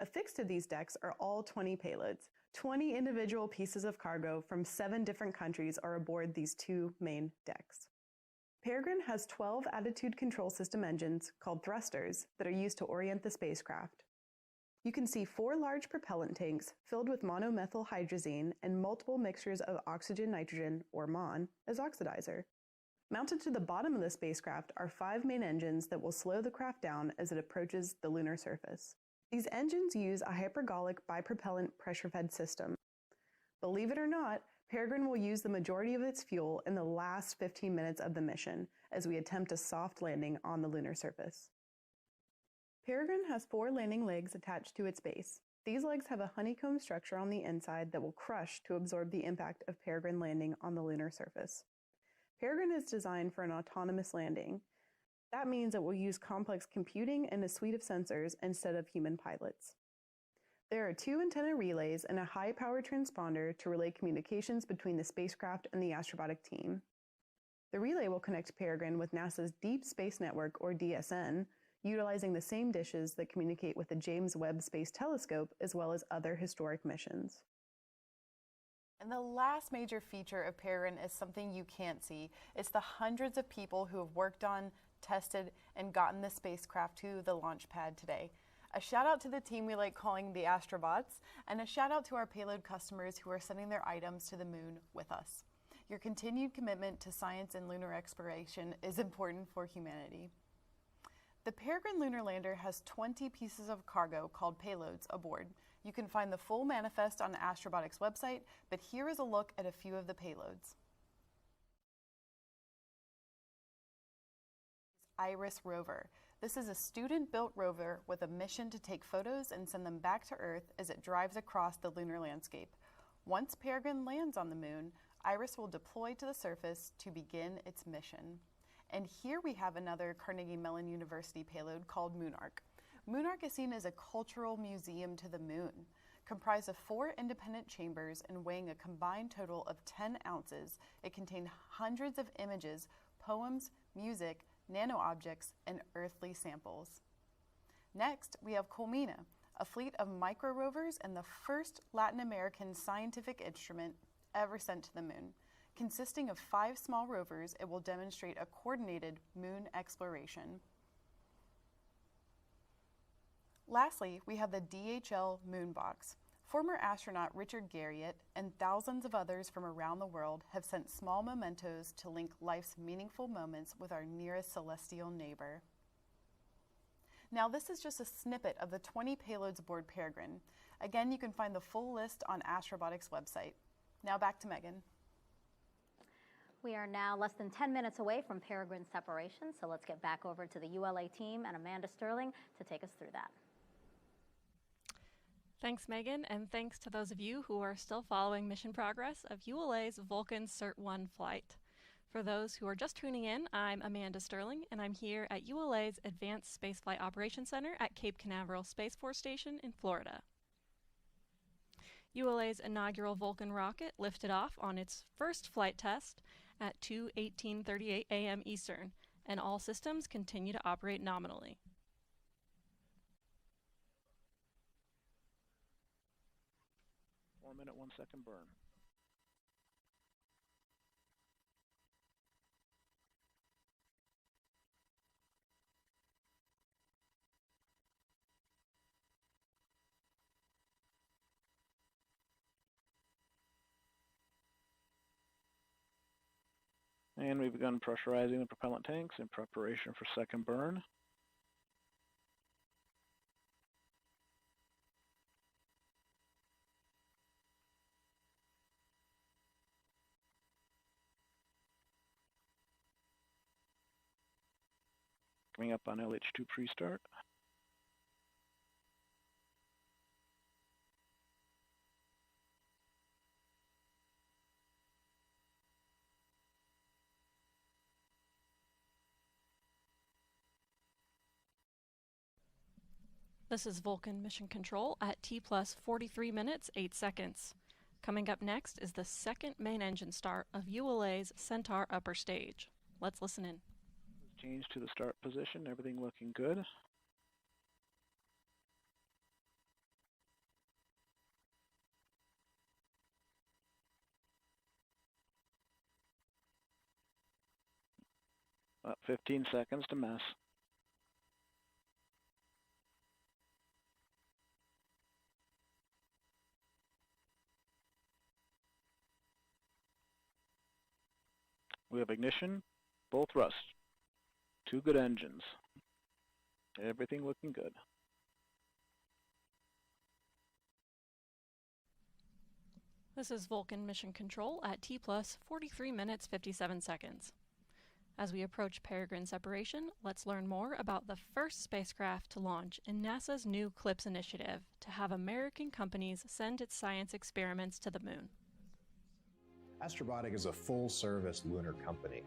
Affixed to these decks are all 20 payloads. 20 individual pieces of cargo from 7 different countries are aboard these 2 main decks. Peregrine has 12 attitude control system engines, called thrusters, that are used to orient the spacecraft. You can see 4 large propellant tanks filled with monomethyl hydrazine and multiple mixtures of oxygen-nitrogen, or MON, as oxidizer. Mounted to the bottom of the spacecraft are 5 main engines that will slow the craft down as it approaches the lunar surface. These engines use a hypergolic bipropellant pressure-fed system. Believe it or not, Peregrine will use the majority of its fuel in the last 15 minutes of the mission as we attempt a soft landing on the lunar surface. Peregrine has 4 landing legs attached to its base. These legs have a honeycomb structure on the inside that will crush to absorb the impact of Peregrine landing on the lunar surface. Peregrine is designed for an autonomous landing. That means it will use complex computing and a suite of sensors instead of human pilots. There are 2 antenna relays and a high-power transponder to relay communications between the spacecraft and the Astrobotic team. The relay will connect Peregrine with NASA's Deep Space Network, or DSN, utilizing the same dishes that communicate with the James Webb Space Telescope as well as other historic missions. And the last major feature of Peregrine is something you can't see. It's the hundreds of people who have worked on, tested, and gotten the spacecraft to the launch pad today. A shout out to the team we like calling the Astrobots, and a shout out to our payload customers who are sending their items to the moon with us. Your continued commitment to science and lunar exploration is important for humanity. The Peregrine lunar lander has 20 pieces of cargo called payloads aboard. You can find the full manifest on Astrobotic's website, but here is a look at a few of the payloads. IRIS rover. This is a student-built rover with a mission to take photos and send them back to Earth as it drives across the lunar landscape. Once Peregrine lands on the moon, IRIS will deploy to the surface to begin its mission. And here we have another Carnegie Mellon University payload called Moonark. Moonark is seen as a cultural museum to the moon. Comprised of 4 independent chambers and weighing a combined total of 10 ounces, it contained hundreds of images, poems, music, nano-objects, and earthly samples. Next, we have Colmena, a fleet of micro-rovers and the first Latin American scientific instrument ever sent to the moon. Consisting of 5 small rovers, it will demonstrate a coordinated moon exploration. Lastly, we have the DHL Moonbox. Former astronaut Richard Garriott and thousands of others from around the world have sent small mementos to link life's meaningful moments with our nearest celestial neighbor. Now, this is just a snippet of the 20 payloads aboard Peregrine. Again, you can find the full list on Astrobotic's website. Now back to Megan. We are now less than 10 minutes away from Peregrine separation, so let's get back over to the ULA team and Amanda Sterling to take us through that. Thanks, Megan, and thanks to those of you who are still following mission progress of ULA's Vulcan Cert-1 flight. For those who are just tuning in, I'm Amanda Sterling, and I'm here at ULA's Advanced Spaceflight Operations Center at Cape Canaveral Space Force Station in Florida. ULA's inaugural Vulcan rocket lifted off on its first flight test at 2:18:38 a.m. Eastern, and all systems continue to operate nominally. Minute, 1 second burn. And we've begun pressurizing the propellant tanks in preparation for second burn. Coming up on LH2 pre-start. This is Vulcan Mission Control at T plus 43 minutes, 8 seconds. Coming up next is the second main engine start of ULA's Centaur upper stage. Let's listen in. Change to the start position, everything looking good. About 15 seconds to mess. We have ignition, full thrust. 2 good engines. Everything looking good. This is Vulcan Mission Control at T plus 43 minutes, 57 seconds. As we approach Peregrine separation, let's learn more about the first spacecraft to launch in NASA's new CLIPS initiative to have American companies send its science experiments to the moon. Astrobotic is a full-service lunar company.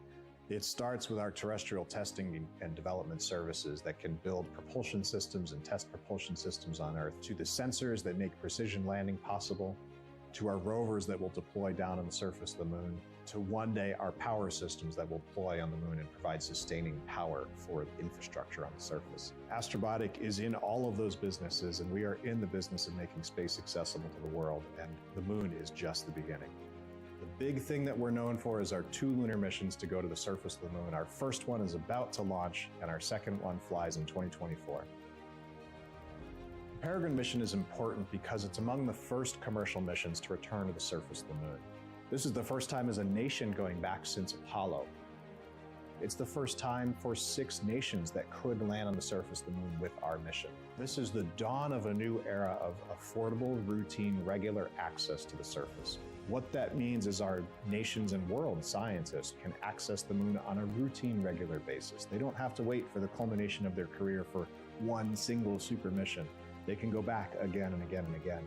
It starts with our terrestrial testing and development services that can build propulsion systems and test propulsion systems on Earth, to the sensors that make precision landing possible, to our rovers that will deploy down on the surface of the moon, to one day our power systems that will deploy on the moon and provide sustaining power for the infrastructure on the surface. Astrobotic is in all of those businesses, and we are in the business of making space accessible to the world, and the moon is just the beginning. The big thing that we're known for is our 2 lunar missions to go to the surface of the moon. Our first one is about to launch, and our second one flies in 2024. The Peregrine mission is important because it's among the first commercial missions to return to the surface of the moon. This is the first time as a nation going back since Apollo. It's the first time for 6 nations that could land on the surface of the moon with our mission. This is the dawn of a new era of affordable, routine, regular access to the surface. What that means is our nations and world scientists can access the moon on a routine, regular basis. They don't have to wait for the culmination of their career for one single super mission. They can go back again and again and again.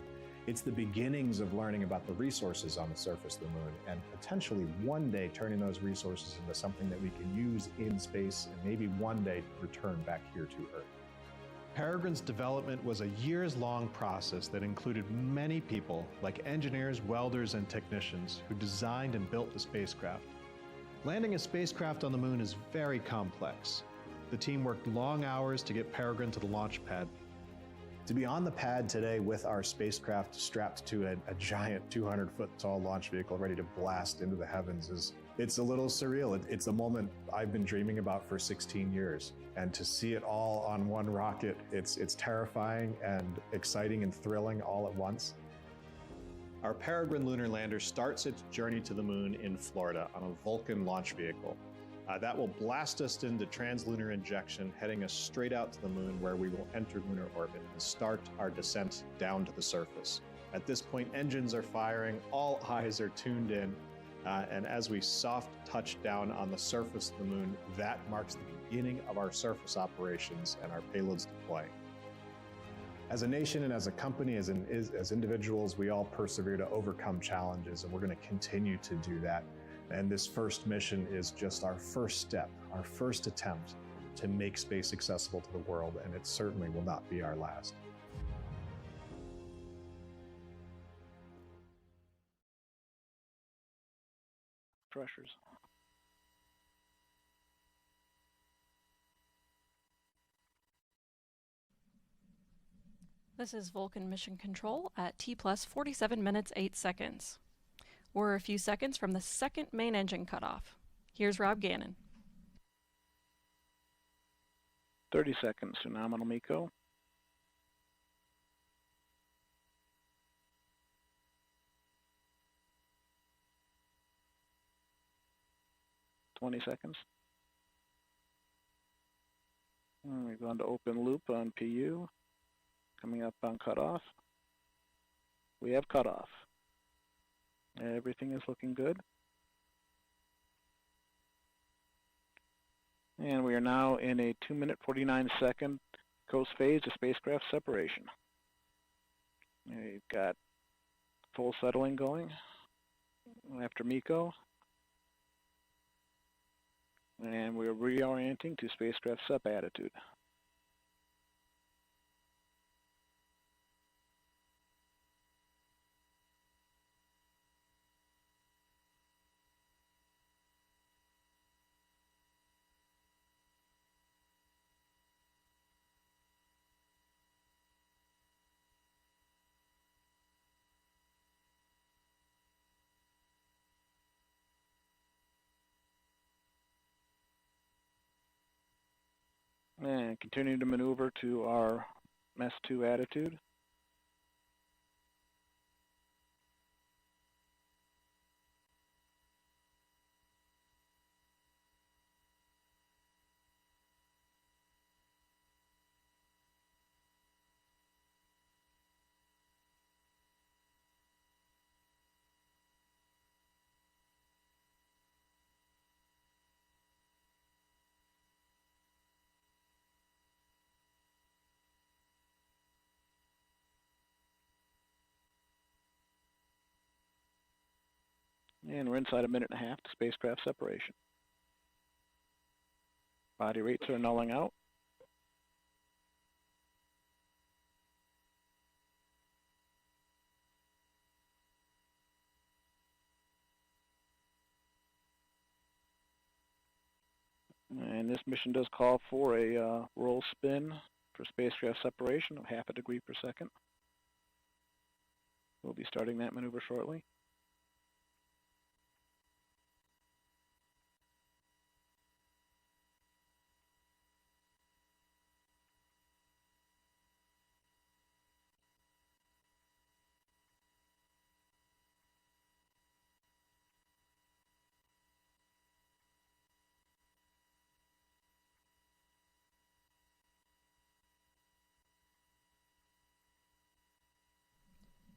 It's the beginnings of learning about the resources on the surface of the moon, and potentially one day turning those resources into something that we can use in space, and maybe one day return back here to Earth. Peregrine's development was a years-long process that included many people, like engineers, welders, and technicians, who designed and built the spacecraft. Landing a spacecraft on the moon is very complex. The team worked long hours to get Peregrine to the launch pad. To be on the pad today with our spacecraft strapped to a giant 200-foot tall launch vehicle ready to blast into the heavens it's a little surreal. It's a moment I've been dreaming about for 16 years. And to see it all on one rocket, it's terrifying and exciting and thrilling all at once. Our Peregrine lunar lander starts its journey to the moon in Florida on a Vulcan launch vehicle. That will blast us into translunar injection, heading us straight out to the moon, where we will enter lunar orbit and start our descent down to the surface. At this point, engines are firing, all eyes are tuned in, and as we soft touch down on the surface of the moon, that marks the beginning of our surface operations and our payloads deploying. As a nation and as a company, as individuals, we all persevere to overcome challenges, and we're going to continue to do that. And this first mission is just our first step, our first attempt to make space accessible to the world, and it certainly will not be our last. Pressures. This is Vulcan Mission Control at T plus 47 minutes, 8 seconds. We're a few seconds from the second main engine cutoff. Here's Rob Gannon. 30 seconds to nominal MECO. $20 seconds. And we're going to open loop on PU. Coming up on cutoff. We have cutoff. Everything is looking good. And we are now in a 2-minute 49-second coast phase of spacecraft separation. We've got full settling going after MECO. And we're reorienting to spacecraft sub attitude. And continue to maneuver to our MES 2 attitude. And we're inside a minute and a half to spacecraft separation. Body rates are nulling out. And this mission does call for a roll spin for spacecraft separation of 0.5 degree per second. We'll be starting that maneuver shortly.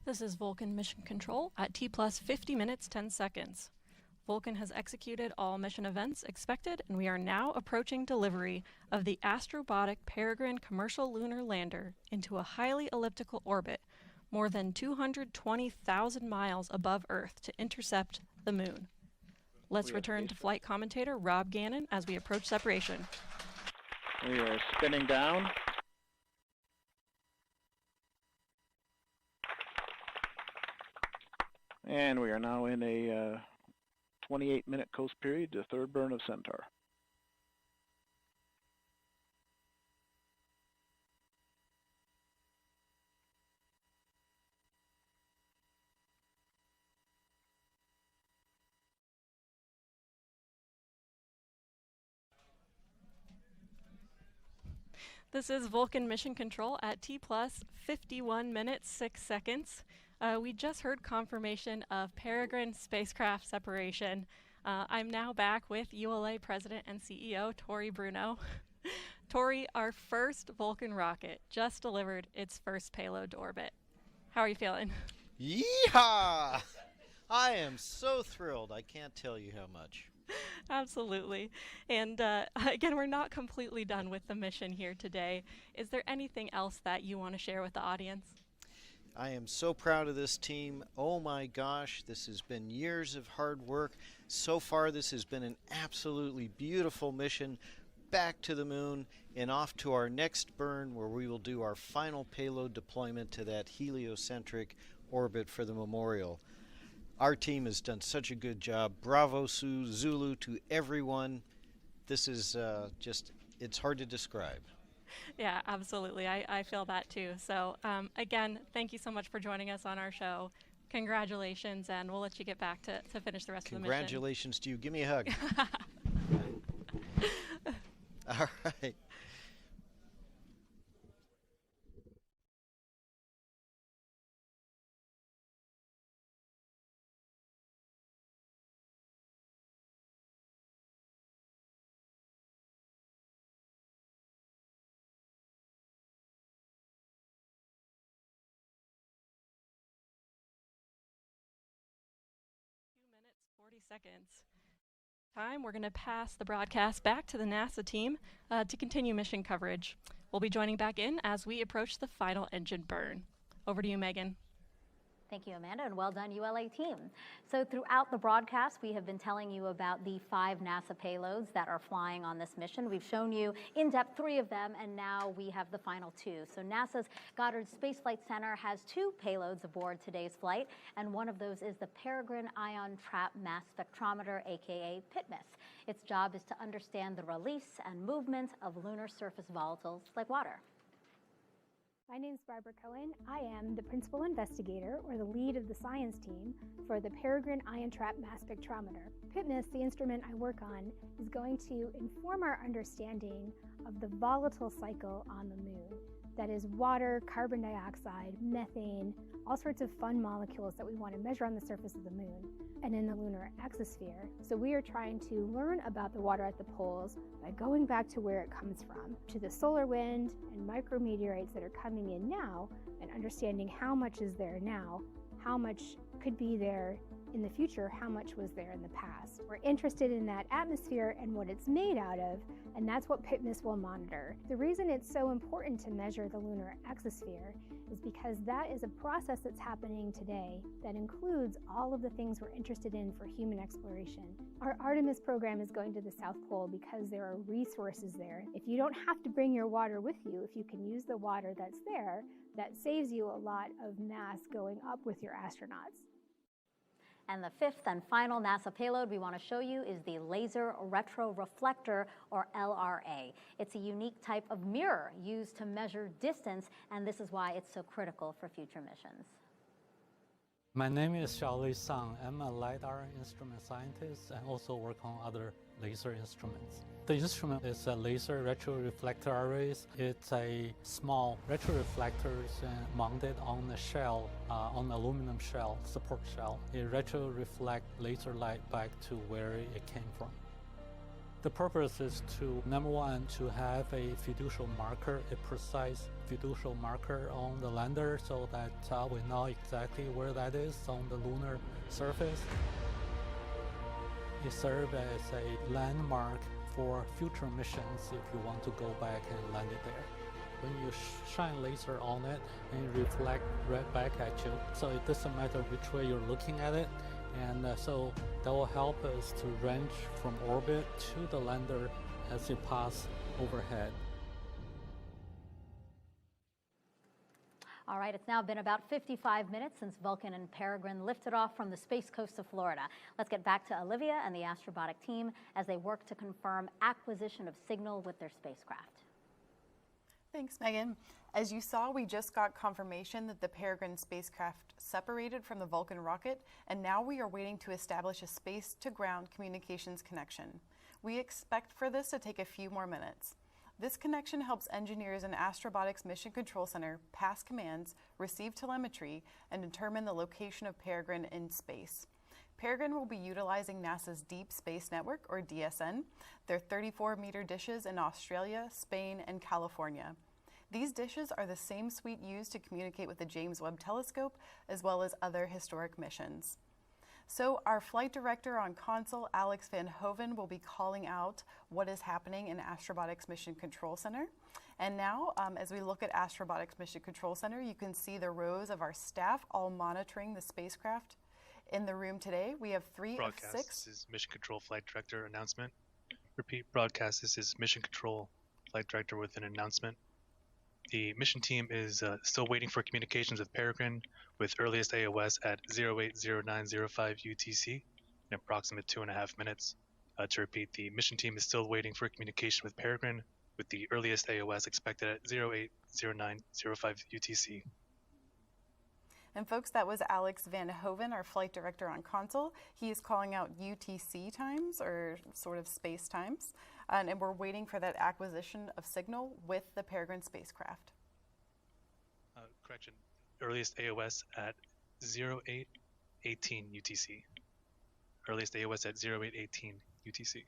This is Vulcan Mission Control at T plus 50 minutes 10 seconds. Vulcan has executed all mission events expected, and we are now approaching delivery of the Astrobotic Peregrine commercial lunar lander into a highly elliptical orbit, more than 220,000 miles above Earth to intercept the Moon. Let's return to flight commentator Rob Gannon as we approach separation. We are spinning down. And we are now in a 28-minute coast period, the third burn of Centaur. This is Vulcan Mission Control at T plus 51 minutes 6 seconds. We just heard confirmation of Peregrine spacecraft separation. I'm now back with ULA President and CEO Tori Bruno. Tori, our first Vulcan rocket just delivered its first payload to orbit. How are you feeling? Yeehaw! I am so thrilled. I can't tell you how much. Absolutely. And again, we're not completely done with the mission here today. Is there anything else that you want to share with the audience? I am so proud of this team. Oh my gosh, this has been years of hard work. So far, this has been an absolutely beautiful mission back to the moon and off to our next burn, where we will do our final payload deployment to that heliocentric orbit for the memorial. Our team has done such a good job. Bravo Zulu to everyone. This is it's hard to describe. Yeah, absolutely. I feel that too. So again, thank you so much for joining us on our show. Congratulations, and we'll let you get back to finish the rest of the mission. Congratulations to you. Give me a hug. All right. Seconds. Time, we're going to pass the broadcast back to the NASA team to continue mission coverage. We'll be joining back in as we approach the final engine burn. Over to you, Megan. Thank you, Amanda, and well done, ULA team. So throughout the broadcast, we have been telling you about the 5 NASA payloads that are flying on this mission. We've shown you in depth 3 of them, and now we have the final 2. So NASA's Goddard Space Flight Center has 2 payloads aboard today's flight, and one of those is the Peregrine Ion Trap Mass Spectrometer, aka PITMAS. Its job is to understand the release and movement of lunar surface volatiles like water. My name is Barbara Cohen. I am the principal investigator, or the lead of the science team, for the Peregrine Ion Trap Mass Spectrometer. PITMAS, the instrument I work on, is going to inform our understanding of the volatile cycle on the moon. That is water, carbon dioxide, methane, all sorts of fun molecules that we want to measure on the surface of the moon and in the lunar exosphere. So we are trying to learn about the water at the poles by going back to where it comes from, to the solar wind and micrometeorites that are coming in now, and understanding how much is there now, how much could be there in the future, how much was there in the past. We're interested in that atmosphere and what it's made out of, and that's what PITMAS will monitor. The reason it's so important to measure the lunar exosphere is because that is a process that's happening today that includes all of the things we're interested in for human exploration. Our Artemis program is going to the South Pole because there are resources there. If you don't have to bring your water with you, if you can use the water that's there, that saves you a lot of mass going up with your astronauts. And the fifth and final NASA payload we want to show you is the Laser Retroreflector, or LRA. It's a unique type of mirror used to measure distance, and this is why it's so critical for future missions. My name is Xiaolei Sang. I'm a LiDAR instrument scientist and also work on other laser instruments. The instrument is a laser retroreflector arrays. It's a small retroreflectors mounted on a shell, on aluminum shell, support shell. It retroreflects laser light back to where it came from. The purpose is to, number one, to have a fiducial marker, a precise fiducial marker on the lander so that we know exactly where that is on the lunar surface. It serves as a landmark for future missions if you want to go back and land it there. When you shine laser on it and it reflects right back at you, so it doesn't matter which way you're looking at it, and so that will help us to range from orbit to the lander as it passes overhead. All right, it's now been about 55 minutes since Vulcan and Peregrine lifted off from the space coast of Florida. Let's get back to Olivia and the Astrobotic team as they work to confirm acquisition of signal with their spacecraft. Thanks, Megan. As you saw, we just got confirmation that the Peregrine spacecraft separated from the Vulcan rocket, and now we are waiting to establish a space-to-ground communications connection. We expect for this to take a few more minutes. This connection helps engineers in Astrobotic's Mission Control Center pass commands, receive telemetry, and determine the location of Peregrine in space. Peregrine will be utilizing NASA's Deep Space Network, or DSN. They're 34-meter dishes in Australia, Spain, and California. These dishes are the same suite used to communicate with the James Webb Telescope, as well as other historic missions. So our flight director on console, Alex Van Hoven, will be calling out what is happening in Astrobotic's Mission Control Center. And now, as we look at Astrobotic's Mission Control Center, you can see the rows of our staff all monitoring the spacecraft. In the room today, we have 3 of 6. This is Mission Control Flight Director announcement. Repeat broadcast. This is Mission Control Flight Director with an announcement. The mission team is still waiting for communications with Peregrine with earliest AOS at 080905 UTC in approximate 2.5 minutes. To repeat, the mission team is still waiting for communication with Peregrine with the earliest AOS expected at 080905 UTC. And folks, that was Alex Van Hoven, our flight director on console. He is calling out UTC times, or sort of space times, and we're waiting for that acquisition of signal with the Peregrine spacecraft. Correction, earliest AOS at 0818 UTC. Earliest AOS at 0818 UTC.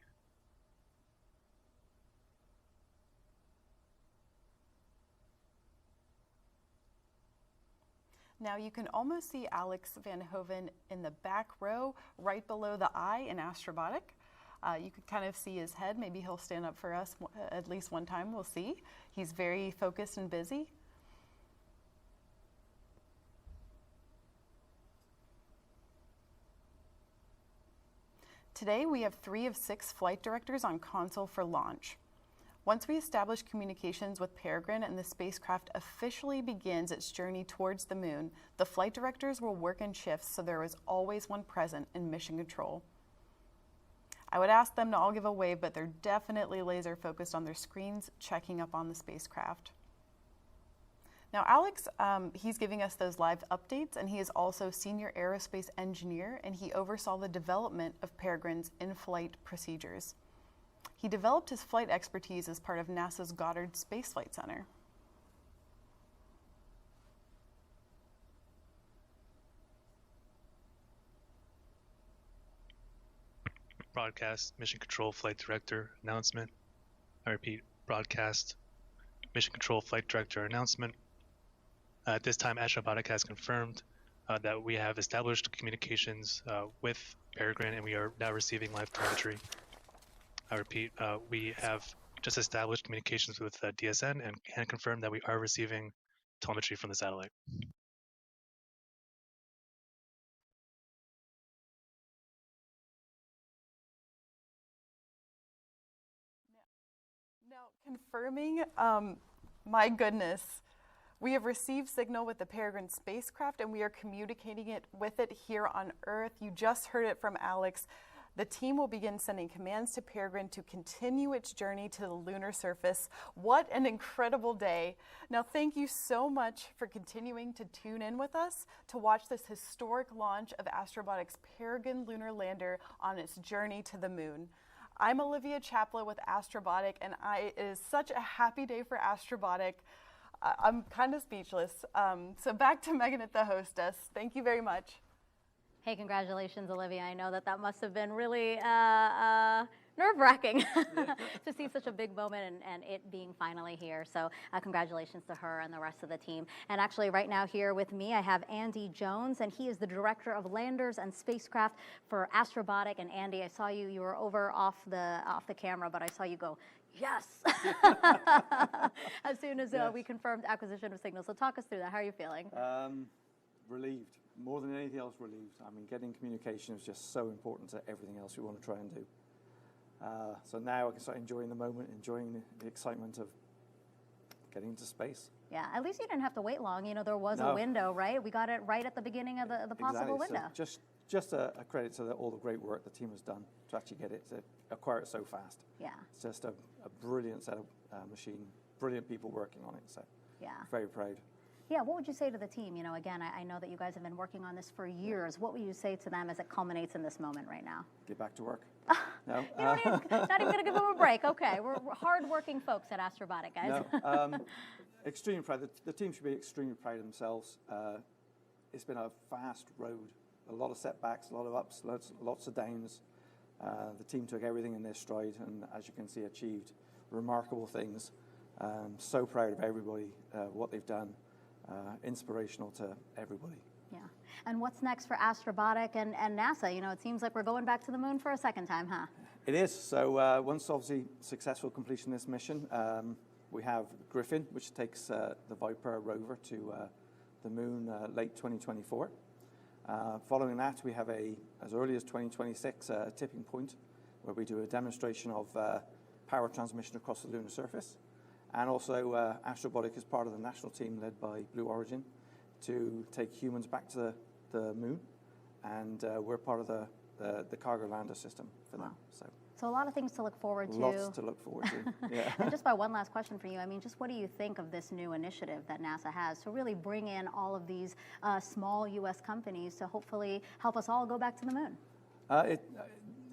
Now you can almost see Alex Van Hoven in the back row, right below the eye in Astrobotic. You can kind of see his head. Maybe he'll stand up for us at least one time, we'll see. He's very focused and busy. Today we have 3 of 6 flight directors on console for launch. Once we establish communications with Peregrine and the spacecraft officially begins its journey towards the moon, the flight directors will work in shifts so there is always one present in mission control. I would ask them to all give a wave, but they're definitely laser focused on their screens, checking up on the spacecraft. Now, Alex, he's giving us those live updates, and he is also senior aerospace engineer, and he oversaw the development of Peregrine's in-flight procedures. He developed his flight expertise as part of NASA's Goddard Space Flight Center. Broadcast Mission Control Flight Director announcement. I repeat, broadcast Mission Control Flight Director announcement. At this time, Astrobotic has confirmed that we have established communications with Peregrine, and we are now receiving live telemetry. I repeat, we have just established communications with DSN and can confirm that we are receiving telemetry from the satellite. Now, confirming, my goodness, we have received signal with the Peregrine spacecraft, and we are communicating it with it here on Earth. You just heard it from Alex. The team will begin sending commands to Peregrine to continue its journey to the lunar surface. What an incredible day. Now, thank you so much for continuing to tune in with us to watch this historic launch of Astrobotic's Peregrine lunar lander on its journey to the moon. I'm Olivia Chapla with Astrobotic, and it is such a happy day for Astrobotic. I'm kind of speechless. So back to Megan at the hostess. Thank you very much. Hey, congratulations, Olivia. I know that must have been really nerve-wracking to see such a big moment and it being finally here. So congratulations to her and the rest of the team. And actually right now here with me, I have Andy Jones, and he is the Director of Landers and Spacecraft for Astrobotic. And Andy, I saw you were over off the camera, but I saw you go, yes, as soon as we confirmed acquisition of signals. So talk us through that. How are you feeling? Relieved. More than anything else, relieved. I mean, getting communication is just so important to everything else we want to try and do. So now I can start enjoying the moment, enjoying the excitement of getting into space. Yeah, at least you didn't have to wait long. You know, there was a window, right? We got it right at the beginning of the possible window. So just a credit to all the great work the team has done to actually get it, to acquire it so fast. Yeah. It's just a brilliant set of machine, brilliant people working on it. So yeah, very proud. Yeah, what would you say to the team? You know, again, I know that you guys have been working on this for years. What would you say to them as it culminates in this moment right now? Get back to work. No, not even going to give them a break. Okay, we're hard-working folks at Astrobotic, guys. No, extremely proud. The team should be extremely proud of themselves. It's been a fast road, a lot of setbacks, a lot of ups, lots of downs. The team took everything in their stride, and as you can see, achieved remarkable things. So proud of everybody, what they've done. Inspirational to everybody. Yeah. And what's next for Astrobotic and NASA? You know, it seems like we're going back to the moon for a second time, huh? It is. So once obviously successful completion of this mission, we have Griffin, which takes the Viper rover to the moon late 2024. Following that, we have as early as 2026, a tipping point where we do a demonstration of power transmission across the lunar surface. And also, Astrobotic is part of the national team led by Blue Origin to take humans back to the moon, and we're part of the cargo lander system for them. So a lot of things to look forward to. Lots to look forward to. Yeah. And just by one last question for you, I mean, just what do you think of this new initiative that NASA has to really bring in all of these small U.S. companies to hopefully help us all go back to the moon?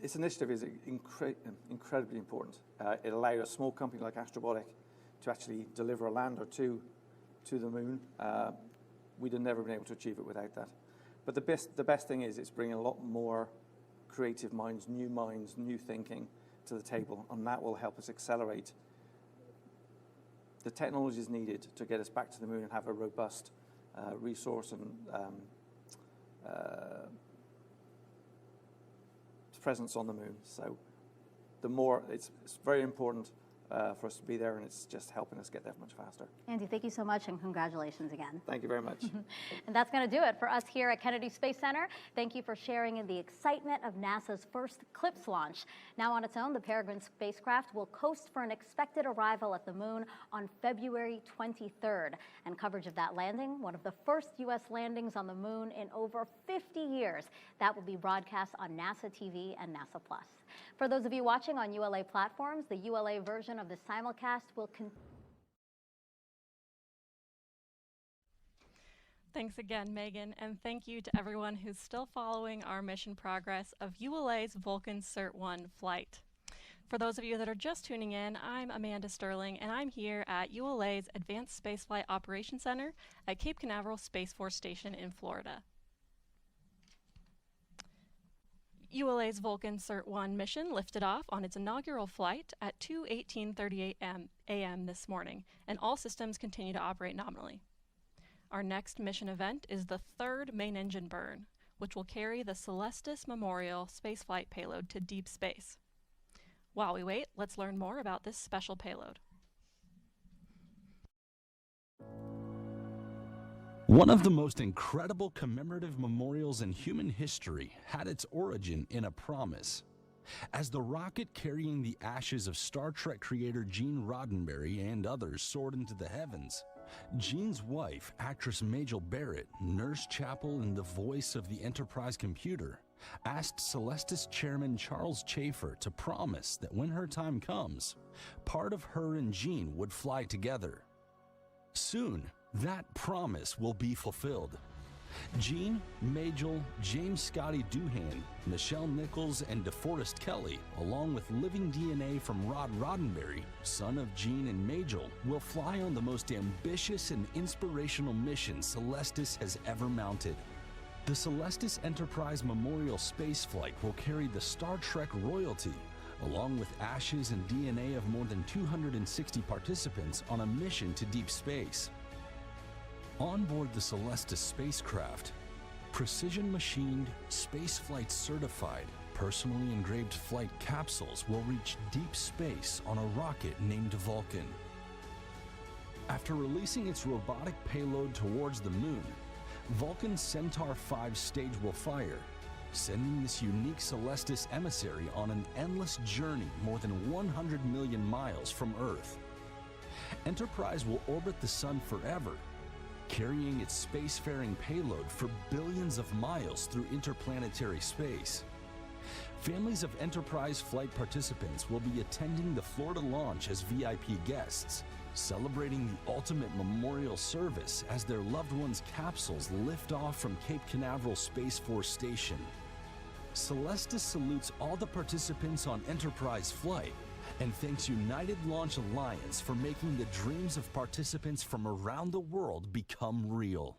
Its initiative is incredibly important. It allowed a small company like Astrobotic to actually deliver a lander to the moon. We'd have never been able to achieve it without that. But the best thing is it's bringing a lot more creative minds, new thinking to the table, and that will help us accelerate the technologies needed to get us back to the moon and have a robust resource and presence on the moon. So the more, it's very important for us to be there, and it's just helping us get there much faster. Andy, thank you so much, and congratulations again. Thank you very much. And that's going to do it for us here at Kennedy Space Center. Thank you for sharing in the excitement of NASA's first CLPS launch. Now on its own, the Peregrine spacecraft will coast for an expected arrival at the moon on February 23rd. And coverage of that landing, one of the first U.S. landings on the moon in over 50 years, that will be broadcast on NASA TV and NASA Plus. For those of you watching on ULA platforms, the ULA version of the simulcast will continue. Thanks again, Megan, and thank you to everyone who's still following our mission progress of ULA's Vulcan Cert 1 flight. For those of you that are just tuning in, I'm Amanda Sterling, and I'm here at ULA's Advanced Spaceflight Operations Center at Cape Canaveral Space Force Station in Florida. ULA's Vulcan Cert 1 mission lifted off on its inaugural flight at 2:18:38 a.m. this morning, and all systems continue to operate nominally. Our next mission event is the third main engine burn, which will carry the Celestis Memorial spaceflight payload to deep space. While we wait, let's learn more about this special payload. One of the most incredible commemorative memorials in human history had its origin in a promise. As the rocket carrying the ashes of Star Trek creator Gene Roddenberry and others soared into the heavens, Gene's wife, actress Majel Barrett, Nurse Chapel and the voice of the Enterprise computer, asked Celestis chairman Charles Chafer to promise that when her time comes, part of her and Gene would fly together. Soon, that promise will be fulfilled. Gene, Majel, James Scotty Doohan, Nichelle Nichols, and DeForest Kelley, along with living DNA from Rod Roddenberry, son of Gene and Majel, will fly on the most ambitious and inspirational mission Celestis has ever mounted. The Celestis Enterprise Memorial Spaceflight will carry the Star Trek royalty, along with ashes and DNA of more than 260 participants on a mission to deep space. On board the Celestis spacecraft, precision-machined, spaceflight certified, personally engraved flight capsules will reach deep space on a rocket named Vulcan. After releasing its robotic payload towards the moon, Vulcan's Centaur 5 stage will fire, sending this unique Celestis emissary on an endless journey more than 100 million miles from Earth. Enterprise will orbit the Sun forever, carrying its spacefaring payload for billions of miles through interplanetary space. Families of Enterprise flight participants will be attending the Florida launch as VIP guests, celebrating the ultimate memorial service as their loved ones' capsules lift off from Cape Canaveral Space Force Station. Celestis salutes all the participants on Enterprise flight and thanks United Launch Alliance for making the dreams of participants from around the world become real.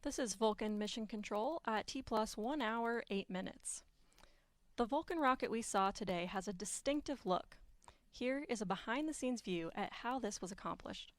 This is Vulcan Mission Control at T+1 hour 8 minutes. The Vulcan rocket we saw today has a distinctive look. Here is a behind-the-scenes view at how this was accomplished.